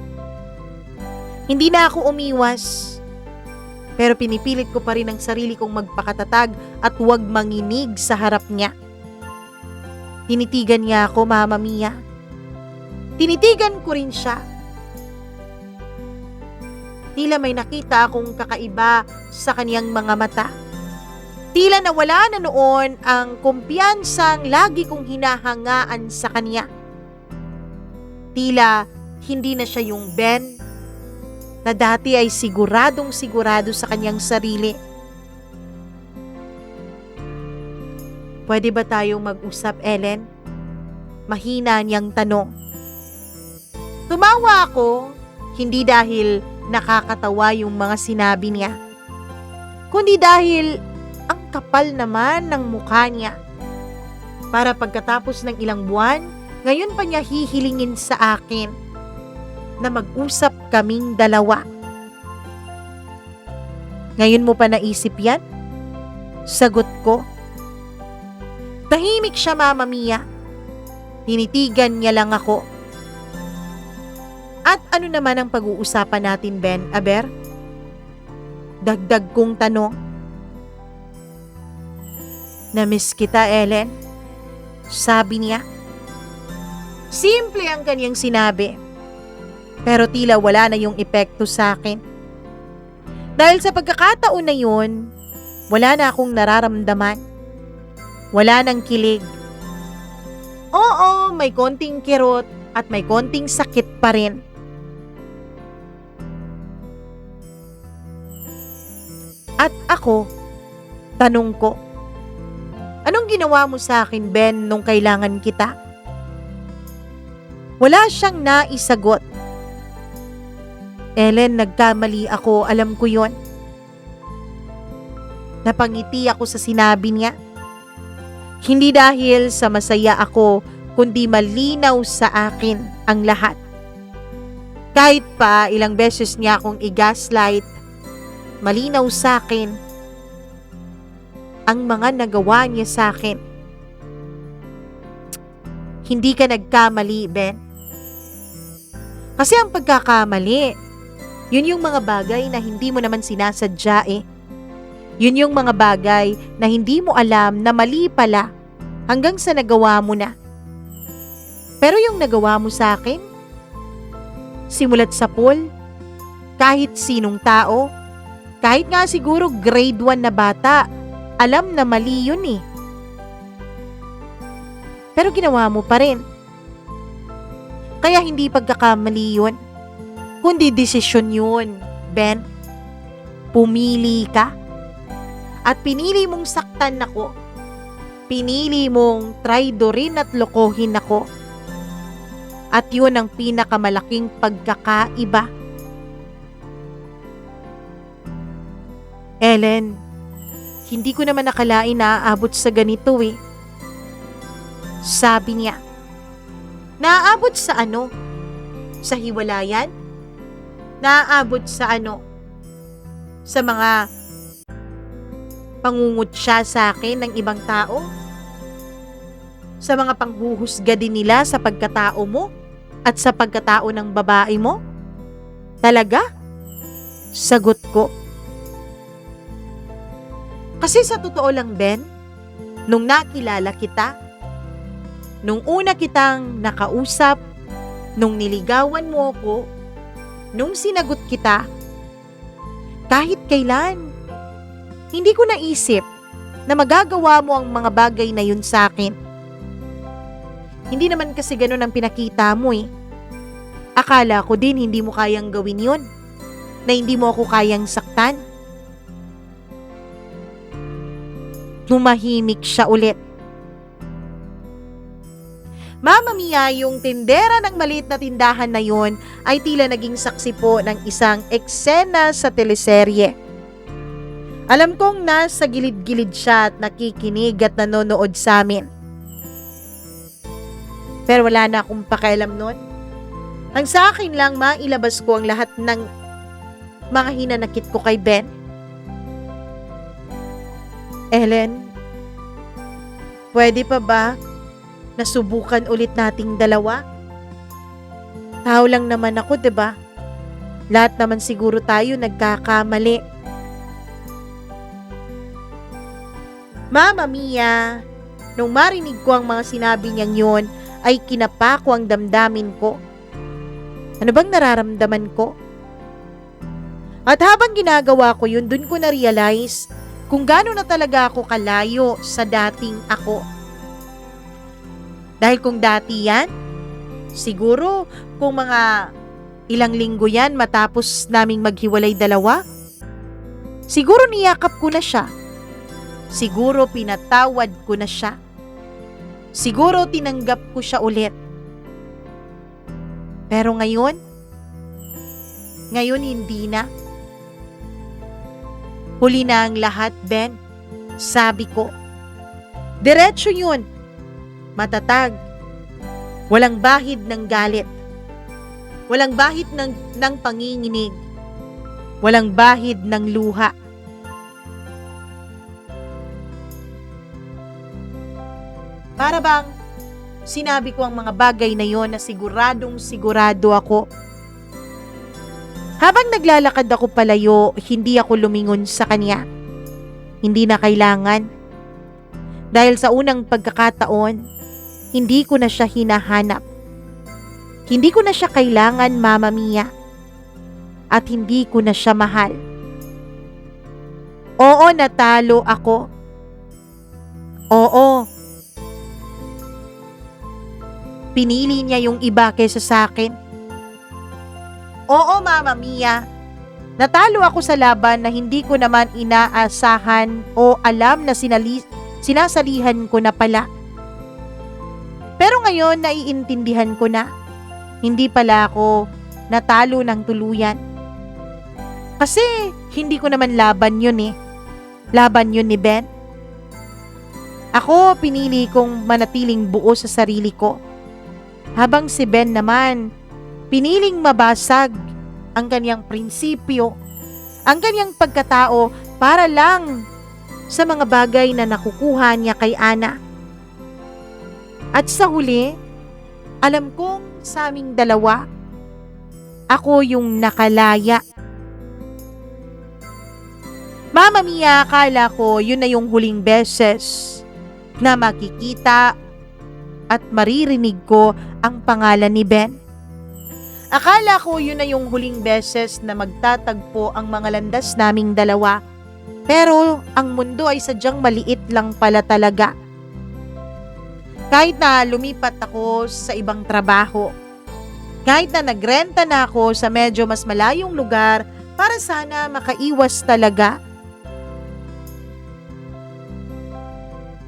Hindi na ako umiwas. Pero pinipilit ko pa rin ang sarili kong magpakatatag at huwag manginig sa harap niya. Tinitigan niya ako, Mama Mia. Tinitigan ko rin siya. Tila may nakita akong kakaiba sa kaniyang mga mata. Tila nawala na noon ang kumpiyansang lagi kong hinahangaan sa kanya. Tila hindi na siya yung Ben na dati ay siguradong sigurado sa kanyang sarili. Pwede ba tayong mag-usap, Ellen? Mahina niyang tanong. Tumawa ako, hindi dahil nakakatawa yung mga sinabi niya, kundi dahil ang kapal naman ng mukha niya. Para pagkatapos ng ilang buwan, ngayon pa niya hihilingin sa akin na mag-usap kaming dalawa. Ngayon mo pa naisip yan? Sagot ko. Tahimik siya, Mama Mia. Tinitigan niya lang ako. At ano naman ang pag-uusapan natin, Ben, Aber? Dagdag kong tanong. Namiss kita, Ellen. Sabi niya. Simple ang kanyang sinabi. Pero tila wala na yung epekto sa akin. Dahil sa pagkakataon na yun, wala na akong nararamdaman. Wala nang kilig. Oo, may konting kirot at may konting sakit pa rin. At ako, tanong ko, anong ginawa mo sa akin, Ben, nung kailangan kita? Wala siyang naisagot. Ellen, nagkamali ako, alam ko yon. Napangiti ako sa sinabi niya. Hindi dahil sa masaya ako, kundi malinaw sa akin ang lahat. Kahit pa ilang beses niya akong i-gaslight, malinaw sa akin ang mga nagawa niya sa akin. Hindi ka nagkamali, Ben. Kasi ang pagkakamali, yun yung mga bagay na hindi mo naman sinasadya eh. Yun yung mga bagay na hindi mo alam na mali pala hanggang sa nagawa mo na. Pero yung nagawa mo sa akin, simulat sa pool, kahit sinong tao, kahit nga siguro grade 1 na bata, alam na mali yun eh. Pero ginawa mo pa rin. Kaya hindi pagkakamali yun, kundi desisyon yun, Ben. Pumili ka. At pinili mong saktan ako. Pinili mong traidorin at lokohin ako. At yun ang pinakamalaking pagkakaiba. Ellen, hindi ko naman nakalain na aabot sa ganito eh. Sabi niya. Naaabot sa ano? Sa hiwalayan? Naaabot sa ano? Sa mga pangungutya sa akin ng ibang tao? Sa mga panghuhusga din nila sa pagkatao mo at sa pagkatao ng babae mo? Talaga? Sagot ko. Kasi sa totoo lang, Ben, nung nakilala kita, nung una kitang nakausap, nung niligawan mo ako, nung sinagot kita, kahit kailan, hindi ko naisip na magagawa mo ang mga bagay na yun sa akin. Hindi naman kasi ganun ang pinakita mo eh. Akala ko din hindi mo kayang gawin yun, na hindi mo ako kayang saktan. Tumahimik siya ulit. Mama Mia, yung tindera ng maliit na tindahan na yon ay tila naging saksi po ng isang eksena sa teleserye. Alam kong nasa gilid-gilid siya at nakikinig at nanonood sa amin. Pero wala na akong pakialam nun. Ang sa akin lang, mailabas ko ang lahat ng mga hinanakit ko kay Ben. Ellen, pwede pa ba nasubukan ulit nating dalawa? Tao lang naman ako, 'di ba? Lahat naman siguro tayo nagkakamali. Mama Mia, nung marinig ko ang mga sinabi niyang yun, ay kinapa ko ang damdamin ko. Ano bang nararamdaman ko? At habang ginagawa ko yun, dun ko na-realize kung gaano na talaga ako kalayo sa dating ako. Dahil kung dati yan, siguro kung mga ilang linggo yan matapos naming maghiwalay dalawa, siguro niyakap ko na siya. Siguro pinatawad ko na siya. Siguro tinanggap ko siya ulit. Pero ngayon, Ngayon hindi na. Huli na ang lahat, Ben. Sabi ko. Diretso yun. Matatag. Walang bahid ng galit. Walang bahid ng panginginig. Walang bahid ng luha. Para bang sinabi ko ang mga bagay na yon na siguradong sigurado ako. Habang naglalakad ako palayo, hindi ako lumingon sa kanya. Hindi na kailangan. Dahil sa unang pagkakataon, hindi ko na siya hinahanap. Hindi ko na siya kailangan, Mama Mia. At hindi ko na siya mahal. Oo, natalo ako. Oo. Pinili niya yung iba kaysa sa akin. Oo, Mama Mia. Natalo ako sa laban na hindi ko naman inaasahan o alam na sinasalihan ko na pala. Pero ngayon naiintindihan ko na. Hindi pala ako natalo ng tuluyan. Kasi hindi ko naman laban yun eh. Laban yun ni Ben. Ako pinili kong manatiling buo sa sarili ko. Habang si Ben naman, piniling mabasag ang kanyang prinsipyo, ang kanyang pagkatao para lang sa mga bagay na nakukuha niya kay Ana. At sa huli, alam kong sa aming dalawa, ako yung nakalaya. Mama Mia, akala ko yun na yung huling beses na makikita at maririnig ko ang pangalan ni Ben. Akala ko yun na yung huling beses na magtatagpo ang mga landas naming dalawa. Pero ang mundo ay sadyang maliit lang pala talaga. Kahit na lumipat ako sa ibang trabaho, kahit na nagrenta na ako sa medyo mas malayong lugar para sana makaiwas talaga.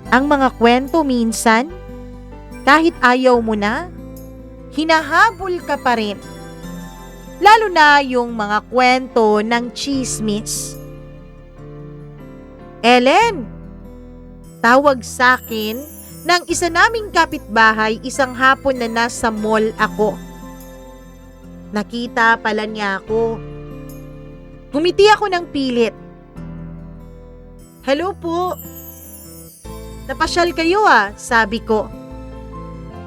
Ang mga kwento minsan, kahit ayaw mo na, hinahabol ka pa rin. Lalo na yung mga kwento ng chismis. Ellen, tawag sa akin ng isa naming kapitbahay isang hapon na nasa mall ako. Nakita pala niya ako. Ngumiti ako ng pilit. Hello po. Napasyal kayo sabi ko.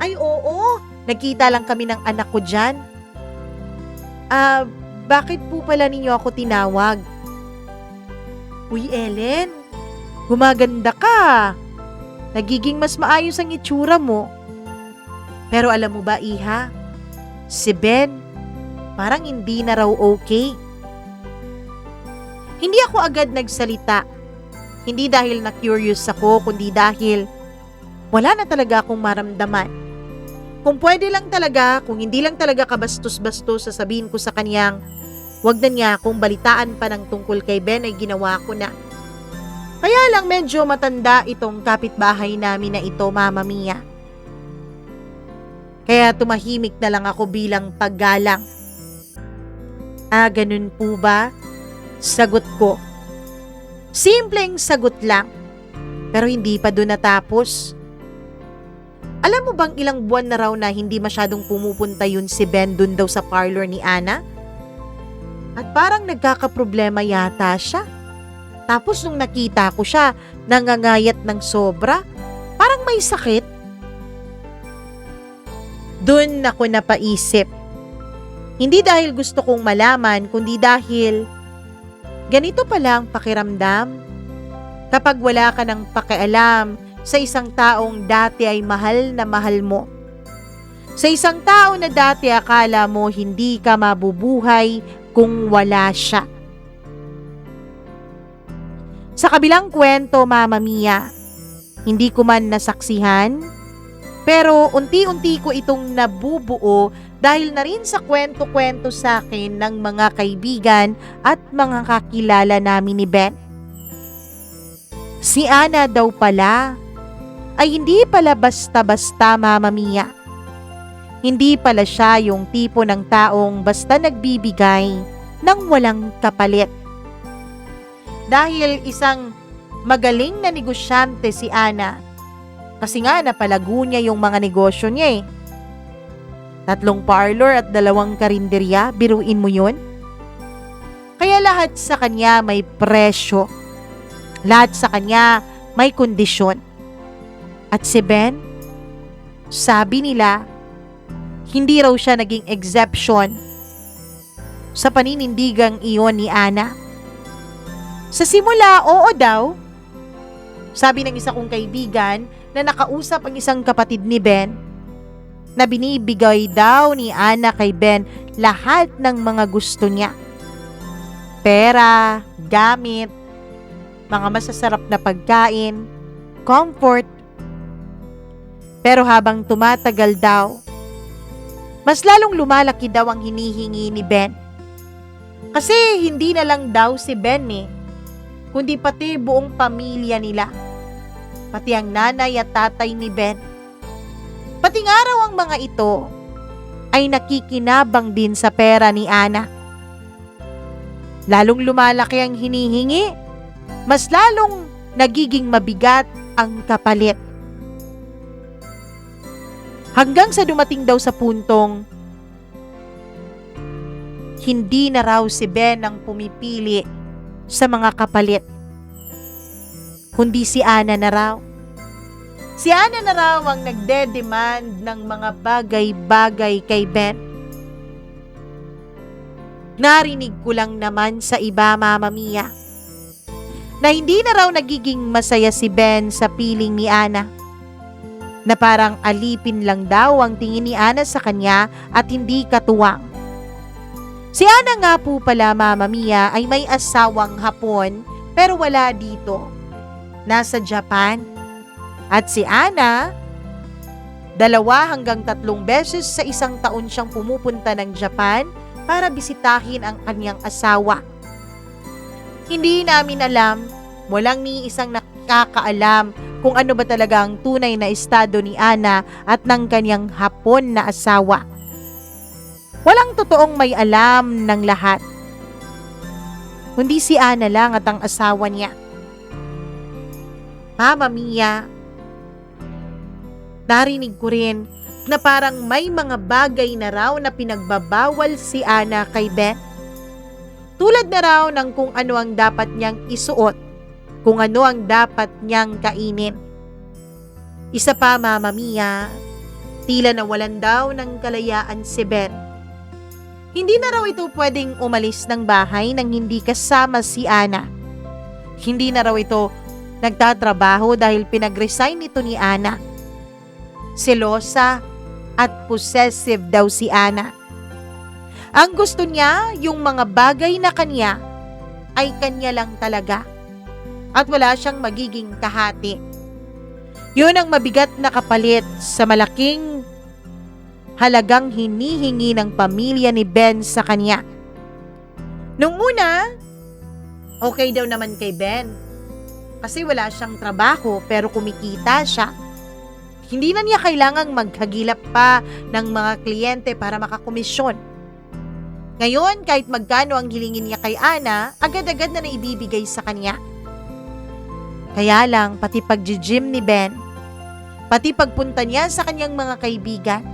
Ay oo, nagkita lang kami ng anak ko dyan. Bakit po pala ninyo ako tinawag? Uy Ellen, gumaganda ka. Nagiging mas maayos ang itsura mo. Pero alam mo ba Iha, si Ben, parang hindi na raw okay. Hindi ako agad nagsalita. Hindi dahil na-curious ako, kundi dahil wala na talaga akong maramdaman. Kung pwede lang talaga, kung hindi lang talaga kabastos-bastos, sasabihin ko sa kaniyang, wag na niya akong balitaan pa ng tungkol kay Ben ay ginawa ko na. Kaya lang medyo matanda itong kapitbahay namin na ito, Mama Mia. Kaya tumahimik na lang ako bilang paggalang. Ganun po ba? Sagot ko. Simpleng sagot lang. Pero hindi pa doon natapos. Alam mo bang ilang buwan na raw na hindi masyadong pumupunta yun si Ben dun daw sa parlor ni Ana? At parang nagkakaproblema yata siya. Tapos nung nakita ko siya, nangangayat ng sobra. Parang may sakit. Dun ako napaisip. Hindi dahil gusto kong malaman, kundi dahil ganito pala ang pakiramdam kapag wala ka ng pakialam sa isang taong dati ay mahal na mahal mo. Sa isang tao na dati akala mo hindi ka mabubuhay kung wala siya. Sa kabilang kwento, Mama Mia, hindi ko man nasaksihan, pero unti-unti ko itong nabubuo dahil na rin sa kwento-kwento sa akin ng mga kaibigan at mga kakilala namin ni Ben. Si Ana daw pala ay hindi pala basta-basta, Mama Mia. Hindi pala siya yung tipo ng taong basta nagbibigay ng walang kapalit. Dahil isang magaling na negosyante si Ana, kasi nga napalago niya yung mga negosyo niya eh. 3 parlor at 2 karinderya, biruin mo yun? Kaya lahat sa kanya may presyo. Lahat sa kanya may kondisyon. At si Ben, sabi nila, hindi raw siya naging exception sa paninindigang iyon ni Ana. Sa simula, oo daw. Sabi ng isa kong kaibigan na nakausap ang isang kapatid ni Ben, na binibigay daw ni Ana kay Ben lahat ng mga gusto niya. Pera, gamit, mga masasarap na pagkain, comfort. Pero habang tumatagal daw, mas lalong lumalaki daw ang hinihingi ni Ben. Kasi hindi na lang daw si Ben kundi pati buong pamilya nila. Pati ang nanay at tatay ni Ben. Pati nga raw ang mga ito ay nakikinabang din sa pera ni Ana. Lalong lumalaki ang hinihingi, mas lalong nagiging mabigat ang kapalit. Hanggang sa dumating daw sa puntong hindi na raw si Ben ang pumipili sa mga kapalit, kundi si Ana na raw. Si Ana na raw ang nagde-demand ng mga bagay-bagay kay Ben. Narinig ko lang naman sa iba, Mama Mia, na hindi na raw nagiging masaya si Ben sa piling ni Ana. Na parang alipin lang daw ang tingin ni Ana sa kanya at hindi katuwang. Si Ana nga po pala, Mama Mia, ay may asawang Hapon pero wala dito. Nasa Japan. At si Ana, 2 hanggang 3 beses sa isang taon siyang pumupunta ng Japan para bisitahin ang kanyang asawa. Hindi namin alam, walang ni isang nakakaalam kung ano ba talaga ang tunay na estado ni Ana at ng kanyang Hapon na asawa. Walang totoong may alam ng lahat, kundi si Ana lang at ang asawa niya. Mama Mia, narinig ko rin na parang may mga bagay na raw na pinagbabawal si Ana kay Ben. Tulad na raw ng kung ano ang dapat niyang isuot, kung ano ang dapat niyang kainin. Isa pa, Mama Mia, tila nawalan daw ng kalayaan si Ben. Hindi na raw ito pwedeng umalis ng bahay nang hindi kasama si Ana. Hindi na raw ito nagtatrabaho dahil pinag-resign ito ni Ana. Selosa at possessive daw si Ana. Ang gusto niya, yung mga bagay na kanya, ay kanya lang talaga. At wala siyang magiging kahati. Yun ang mabigat na kapalit sa malaking halagang hinihingi ng pamilya ni Ben sa kanya. Nung una, okay daw naman kay Ben. Kasi wala siyang trabaho pero kumikita siya. Hindi na niya kailangang maghagilap pa ng mga kliyente para makakomisyon. Ngayon, kahit magkano ang hilingin niya kay Ana, agad-agad na naibibigay sa kanya. Kaya lang, pati pag-gym ni Ben, pati pagpunta niya sa kanyang mga kaibigan,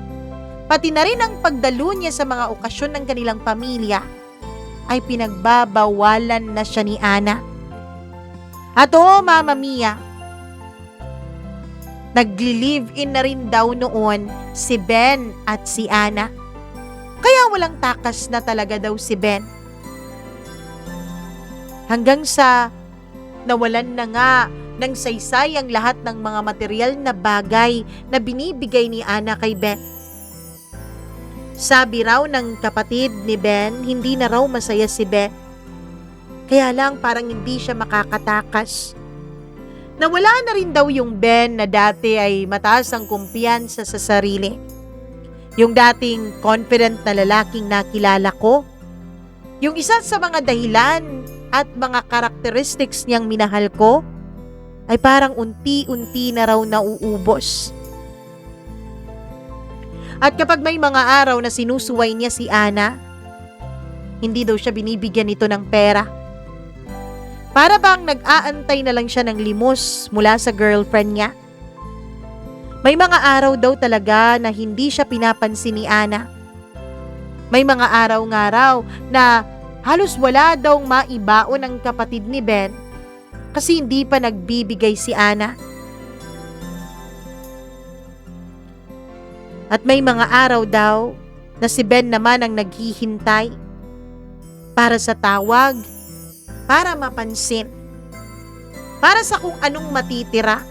pati na rin ang pagdalo niya sa mga okasyon ng kanilang pamilya, ay pinagbabawalan na siya ni Ana. At oo, Mama Mia, nagli-live-in na rin daw noon si Ben at si Ana. Kaya walang takas na talaga daw si Ben. Hanggang sa nawalan na nga ng saysay ang lahat ng mga material na bagay na binibigay ni Ana kay Ben. Sabi raw ng kapatid ni Ben, hindi na raw masaya si Ben. Kaya lang parang hindi siya makakatakas. Nawala na rin daw yung Ben na dati ay mataas ang kumpiyansa sa sarili. Yung dating confident na lalaking nakilala ko. Yung isa sa mga dahilan at mga characteristics niyang minahal ko ay parang unti-unti na raw nauubos. At kapag may mga araw na sinusuway niya si Ana, hindi daw siya binibigyan nito ng pera. Para bang nag-aantay na lang siya ng limos mula sa girlfriend niya. May mga araw daw talaga na hindi siya pinapansin ni Ana. May mga araw nga raw na halos wala daw maibaon ang kapatid ni Ben kasi hindi pa nagbibigay si Ana. At may mga araw daw na si Ben naman ang naghihintay para sa tawag, para mapansin, para sa kung anong matitira.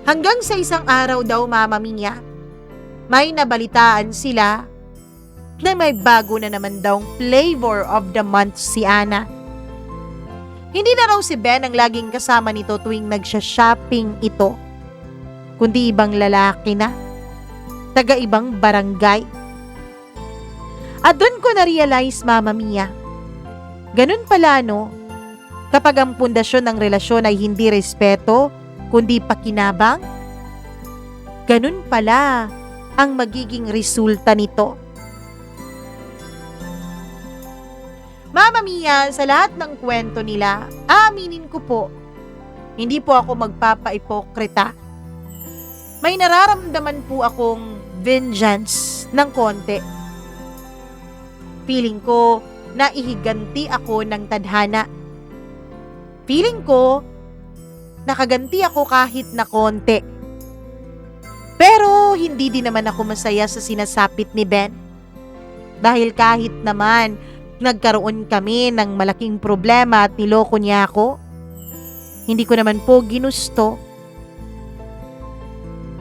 Hanggang sa isang araw daw, Mama Mia, may nabalitaan sila na may bago na naman daw flavor of the month si Ana. Hindi na raw si Ben ang laging kasama nito tuwing nagsha-shopping ito, kundi ibang lalaki na, taga ibang barangay. At doon ko na-realize, Mama Mia, ganun pala no, kapag ang pundasyon ng relasyon ay hindi respeto, kundi pakinabang, ganun pala ang magiging resulta nito. Mama Mia, sa lahat ng kwento nila, aminin ko po, hindi po ako magpapa-ipokrita. May nararamdaman po akong vengeance ng konti. Feeling ko na ihiganti ako ng tadhana. Feeling ko nakaganti ako kahit na konti. Pero hindi din naman ako masaya sa sinasapit ni Ben. Dahil kahit naman nagkaroon kami ng malaking problema at niloko niya ako, hindi ko naman po ginusto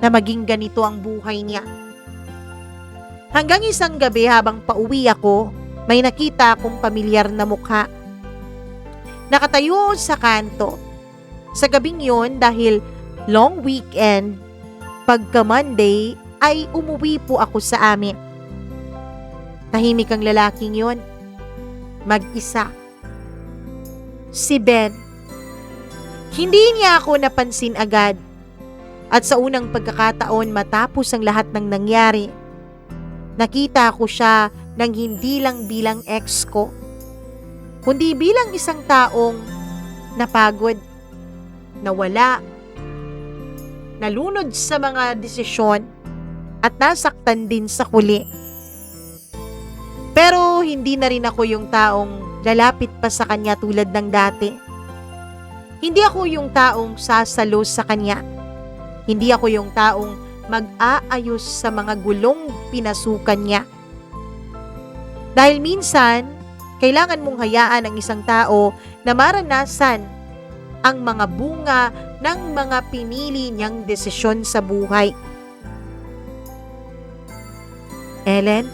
na maging ganito ang buhay niya. Hanggang isang gabi habang pauwi ako, may nakita akong pamilyar na mukha. Nakatayo sa kanto. Sa gabing yon, dahil long weekend, pagka Monday ay umuwi po ako sa amin. Tahimik ang lalaking yon. Mag-isa. Si Ben. Hindi niya ako napansin agad. At sa unang pagkakataon matapos ang lahat ng nangyari, nakita ko siya ng hindi lang bilang ex ko, kundi bilang isang taong napagod, nawala, nalunod sa mga desisyon at nasaktan din sa huli. Pero hindi na rin ako yung taong lalapit pa sa kanya tulad ng dati. Hindi ako yung taong sasalo sa kanya. Hindi ako yung taong mag-aayos sa mga gulong pinasukan niya. Dahil minsan, kailangan mong hayaan ang isang tao na maranasan ang mga bunga ng mga pinili niyang desisyon sa buhay. Ellen,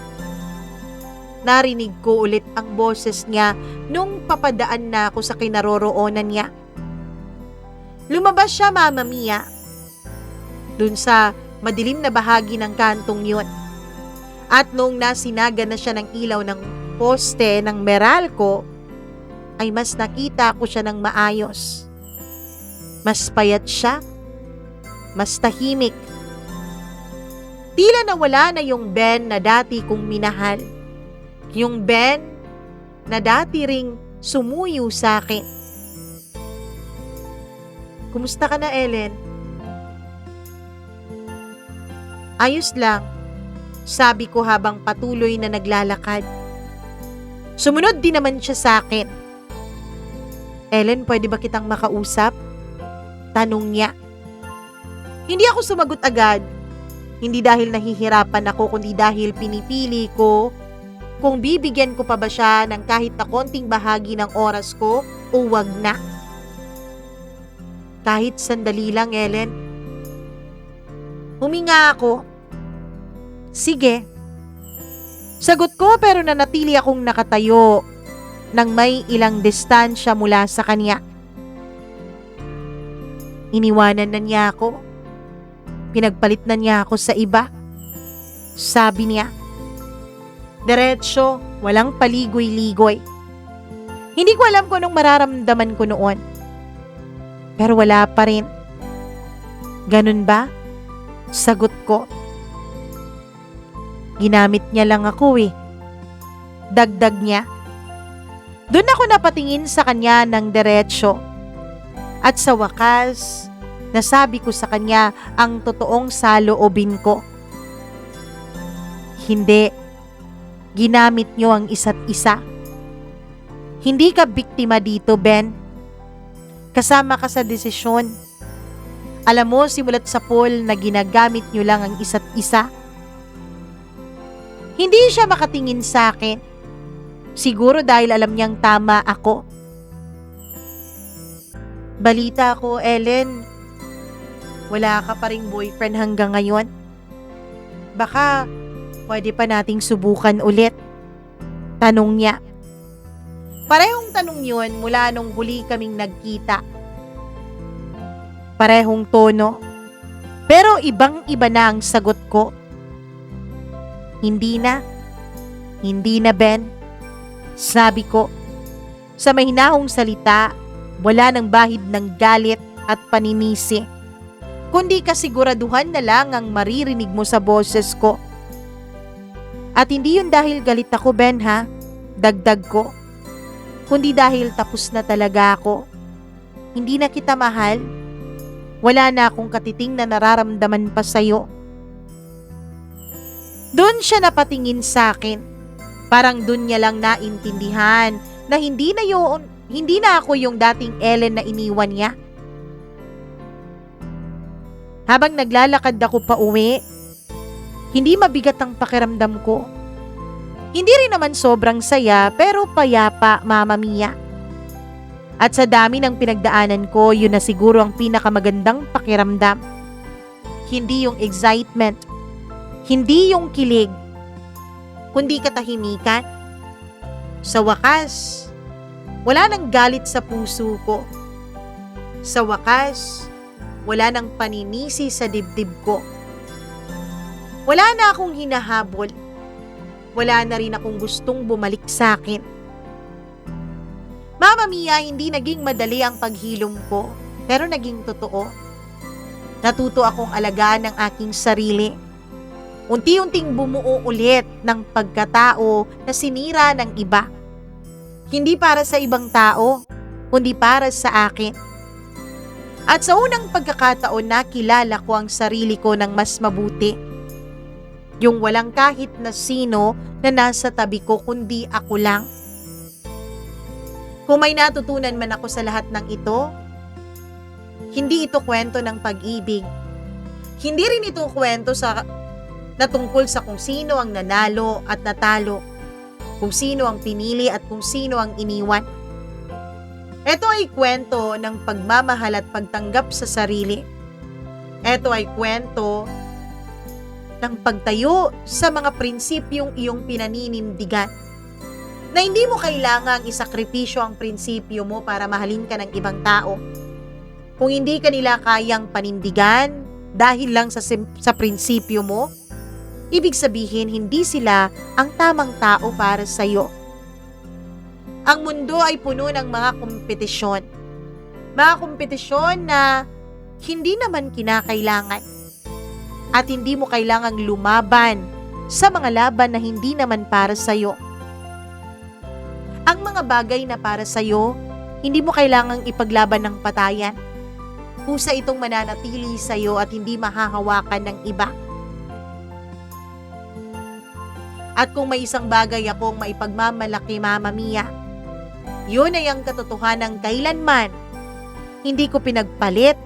narinig ko ulit ang boses niya nung papadaan na ako sa kinaroroonan niya. Lumabas siya, Mama Mia, dun sa madilim na bahagi ng kantong yun. At nung nasinaga na siya ng ilaw ng poste ng Meralco, ay mas nakita ko siya ng maayos. Mas payat siya, mas tahimik. Tila nawala na yung Ben na dati kong minahal. Yung Ben na dati ring sumuyo sa akin. Kumusta ka na, Ellen? Ayos lang, sabi ko habang patuloy na naglalakad. Sumunod din naman siya sa akin. Ellen, pwede ba kitang makausap? Tanong niya. Hindi ako sumagot agad. Hindi dahil nahihirapan ako, kundi dahil pinipili ko kung bibigyan ko pa ba siya ng kahit na konting bahagi ng oras ko o wag na. Kahit sandali lang, Ellen. Huminga ako. Sige. Sagot ko, pero nanatili akong nakatayo nang may ilang distansya mula sa kanya. Iniwanan na niya ako. Pinagpalit na niya ako sa iba. Sabi niya. Diretso, walang paligoy-ligoy. Hindi ko alam kung anong mararamdaman ko noon. Pero wala pa rin. Ganun ba? Sagot ko. Ginamit niya lang ako eh. Dagdag niya. Doon ako napatingin sa kanya ng diretsyo. At sa wakas, nasabi ko sa kanya ang totoong saloobin ko. Hindi. Ginamit niyo ang isa't isa. Hindi ka biktima dito, Ben. Kasama ka sa desisyon. Alam mo, simulat sa pool na ginagamit niyo lang ang isa't isa. Hindi siya makatingin sa akin. Siguro dahil alam niyang tama ako. Balita ko, Ellen, wala ka pa ring boyfriend hanggang ngayon. Baka pwede pa nating subukan ulit. Tanong niya. Parehong tanong yun mula nung huli kaming nagkita. Parehong tono. Pero ibang-iba na ang sagot ko. Hindi na. Hindi na, Ben. Sabi ko. Sa mahinahong salita, wala nang bahid ng galit at paninisi. Kundi kasiguraduhan na lang ang maririnig mo sa boses ko. At hindi yun dahil galit ako, Ben, ha? Dagdag ko. Kundi dahil tapos na talaga ako. Hindi na kita mahal. Wala na akong katiting na nararamdaman pa sa'yo. Doon siya napatingin sa akin. Parang doon niya lang naintindihan na hindi na ako yung dating Ellen na iniwan niya. Habang naglalakad ako pa uwi, hindi mabigat ang pakiramdam ko. Hindi rin naman sobrang saya pero payapa, Mama Mia. At sa dami ng pinagdaanan ko, yun na siguro ang pinakamagandang pakiramdam. Hindi yung excitement, hindi yung kilig, kundi katahimikan. Sa wakas, wala nang galit sa puso ko. Sa wakas, wala nang paninisi sa dibdib ko. Wala na akong hinahabol. Wala na rin akong gustong bumalik sa akin. Mama Mia, hindi naging madali ang paghilom ko, pero naging totoo. Natuto akong alagaan ng aking sarili. Unti-unting bumuo ulit ng pagkatao na sinira ng iba. Hindi para sa ibang tao, kundi para sa akin. At sa unang pagkakataon nakilala ko ang sarili ko ng mas mabuti. Yung walang kahit na sino na nasa tabi ko kundi ako lang. Kung may natutunan man ako sa lahat ng ito, hindi ito kwento ng pag-ibig. Hindi rin ito kwento na tungkol sa kung sino ang nanalo at natalo, kung sino ang pinili at kung sino ang iniwan. Ito ay kwento ng pagmamahal at pagtanggap sa sarili. Ito ay kwento ng pagtayo sa mga prinsipyong iyong pinaninindigan. Na hindi mo kailangang isakripisyo ang prinsipyo mo para mahalin ka ng ibang tao. Kung hindi ka nila kayang panindigan dahil lang sa prinsipyo mo, ibig sabihin hindi sila ang tamang tao para sa iyo. Ang mundo ay puno ng mga kompetisyon. Mga kompetisyon na hindi naman kinakailangan. At hindi mo kailangang lumaban sa mga laban na hindi naman para sa iyo. Ang mga bagay na para sa iyo, hindi mo kailangang ipaglaban ng patayan. Kusa itong mananatili sa iyo at hindi mahahawakan ng iba. At kung may isang bagay akong maipagmamalaki, Mama Mia, yun ay ang katotohanan ng kailanman. Hindi ko pinagpalit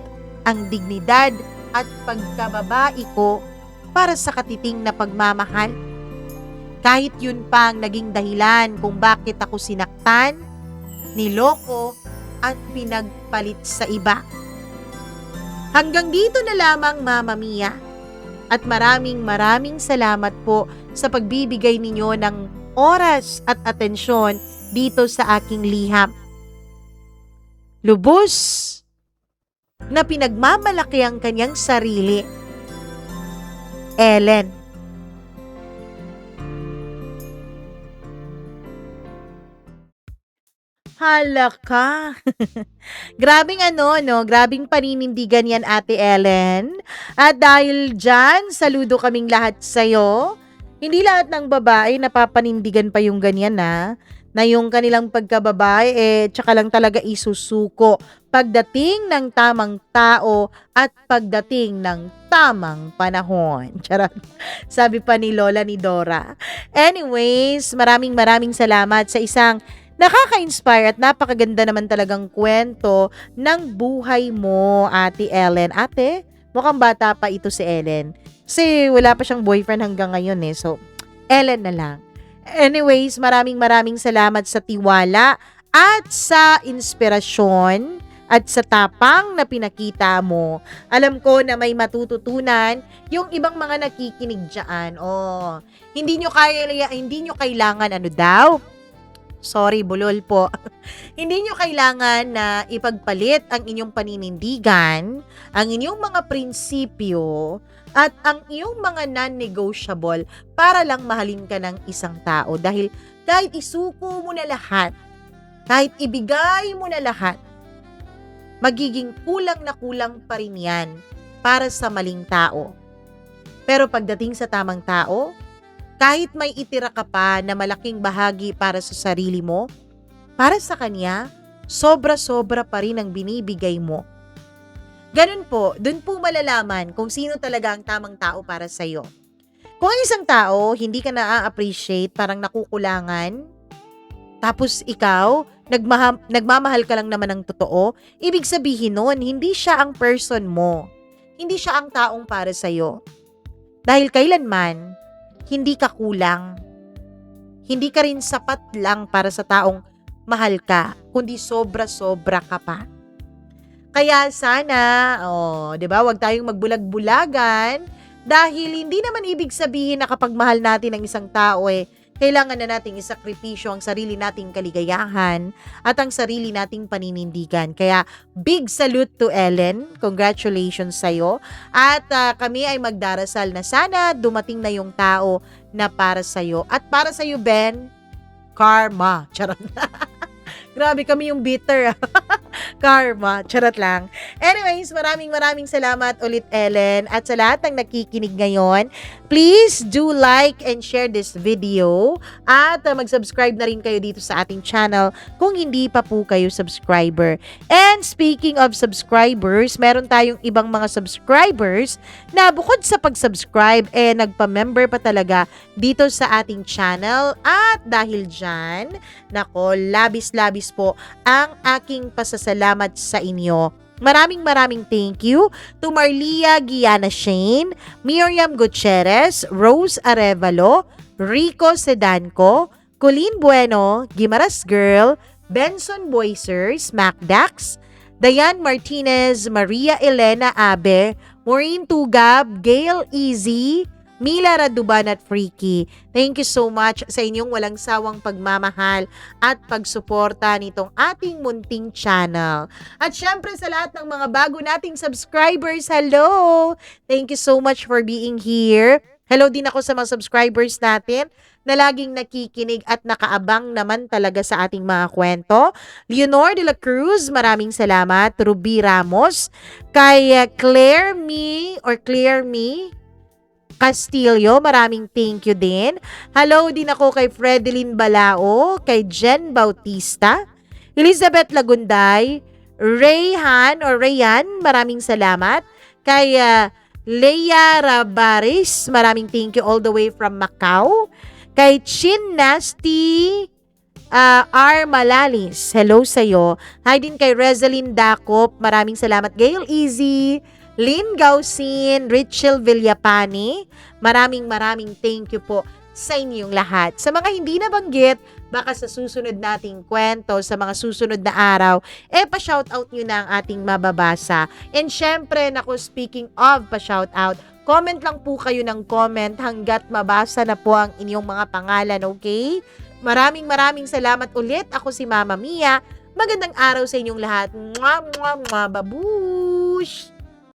ang dignidad at pagkababae ko para sa katiting na pagmamahal. Kahit yun pa ang naging dahilan kung bakit ako sinaktan, niloko at pinagpalit sa iba. Hanggang dito na lamang, Mama Mia. At maraming salamat po sa pagbibigay ninyo ng oras at atensyon dito sa aking liham. Lubos na pinagmamalaki ang kanyang sarili. Ellen. Hala ka. Grabing grabing paninindigan yan, Ate Ellen. At dahil dyan, saludo kaming lahat sa'yo. Hindi lahat ng babae napapanindigan pa yung ganyan na yung kanilang pagkababae tsaka lang talaga isusuko pagdating ng tamang tao at pagdating ng tamang panahon. Charot. Sabi pa ni Lola ni Dora. Anyways, maraming salamat sa isang nakaka-inspire at napakaganda naman talagang kwento ng buhay mo, Ate Ellen. Ate, mukhang bata pa ito si Ellen. Kasi wala pa siyang boyfriend hanggang ngayon So, Ellen na lang. Anyways, maraming salamat sa tiwala at sa inspirasyon at sa tapang na pinakita mo. Alam ko na may matututunan yung ibang mga nakikinig dyan. Hindi nyo kailangan Sorry, bulol po. Hindi nyo kailangan na ipagpalit ang inyong paninindigan, ang inyong mga prinsipyo, at ang iyong mga non-negotiable para lang mahalin ka ng isang tao. Dahil kahit isuko mo na lahat, kahit ibigay mo na lahat, magiging kulang na kulang pa rin yan para sa maling tao. Pero pagdating sa tamang tao, kahit may itira ka pa na malaking bahagi para sa sarili mo, para sa kanya, sobra-sobra pa rin ang binibigay mo. Ganun po, dun po malalaman kung sino talaga ang tamang tao para sa'yo. Kung ang isang tao, hindi ka na-appreciate, parang nakukulangan, tapos ikaw, nagmamahal ka lang naman ng totoo, ibig sabihin nun, hindi siya ang person mo. Hindi siya ang taong para sa'yo. Dahil kailanman, hindi ka kulang. Hindi ka rin sapat lang para sa taong mahal ka, kundi sobra-sobra ka pa. Kaya sana, 'di ba, wag tayong magbulag-bulagan dahil hindi naman ibig sabihin na kapag mahal natin ang isang tao kailangan na nating isakripisyo ang sarili nating kaligayahan at ang sarili nating paninindigan. Kaya big salute to Ellen. Congratulations sa'yo. At kami ay magdarasal na sana dumating na yung tao na para sa'yo. At para sa'yo, Ben, karma. Charot. Grabe kami yung bitter. Karma. Charot lang. Anyways, maraming salamat ulit, Ellen. At sa lahat ng nakikinig ngayon, please do like and share this video. At mag-subscribe na rin kayo dito sa ating channel kung hindi pa po kayo subscriber. And speaking of subscribers, meron tayong ibang mga subscribers na bukod sa pag-subscribe, nagpa-member pa talaga dito sa ating channel. At dahil dyan, nako, labis-labis po ang aking pasasalamat sa inyo. Maraming thank you to Marlia Giana Shane, Miriam Gutierrez, Rose Arevalo, Rico Sedanco, Colleen Bueno, Gimaras Girl, Benson Boisers, Macdax, Dayan Martinez, Maria Elena Abe, Maureen Tugab, Gail Easy, Mila Raduban at Freaky. Thank you so much sa inyong walang sawang pagmamahal at pagsuporta nitong ating munting channel. At syempre sa lahat ng mga bago nating subscribers, hello! Thank you so much for being here. Hello din ako sa mga subscribers natin na laging nakikinig at nakaabang naman talaga sa ating mga kwento. Leonor de la Cruz, maraming salamat. Ruby Ramos, kay Claire Me Castillo, maraming thank you din. Hello din ako kay Fredeline Balao, kay Jen Bautista, Elizabeth Lagunday, Rayan, maraming salamat. Kay Leia Rabaris, maraming thank you all the way from Macau. Kay Chin Nasty R. Malalis, hello sa'yo. Hi din kay Rezaline Dakop, maraming salamat. Gail Easy, Lynn Gausin, Richel Villapani, maraming thank you po sa inyong lahat. Sa mga hindi nabanggit, baka sa susunod nating kwento, sa mga susunod na araw, pa-shoutout nyo na ang ating mababasa. And syempre, speaking of pa-shoutout, comment lang po kayo ng comment hanggat mabasa na po ang inyong mga pangalan, okay? Maraming salamat ulit. Ako si Mama Mia. Magandang araw sa inyong lahat. Mwah, mwah, mwah, babush!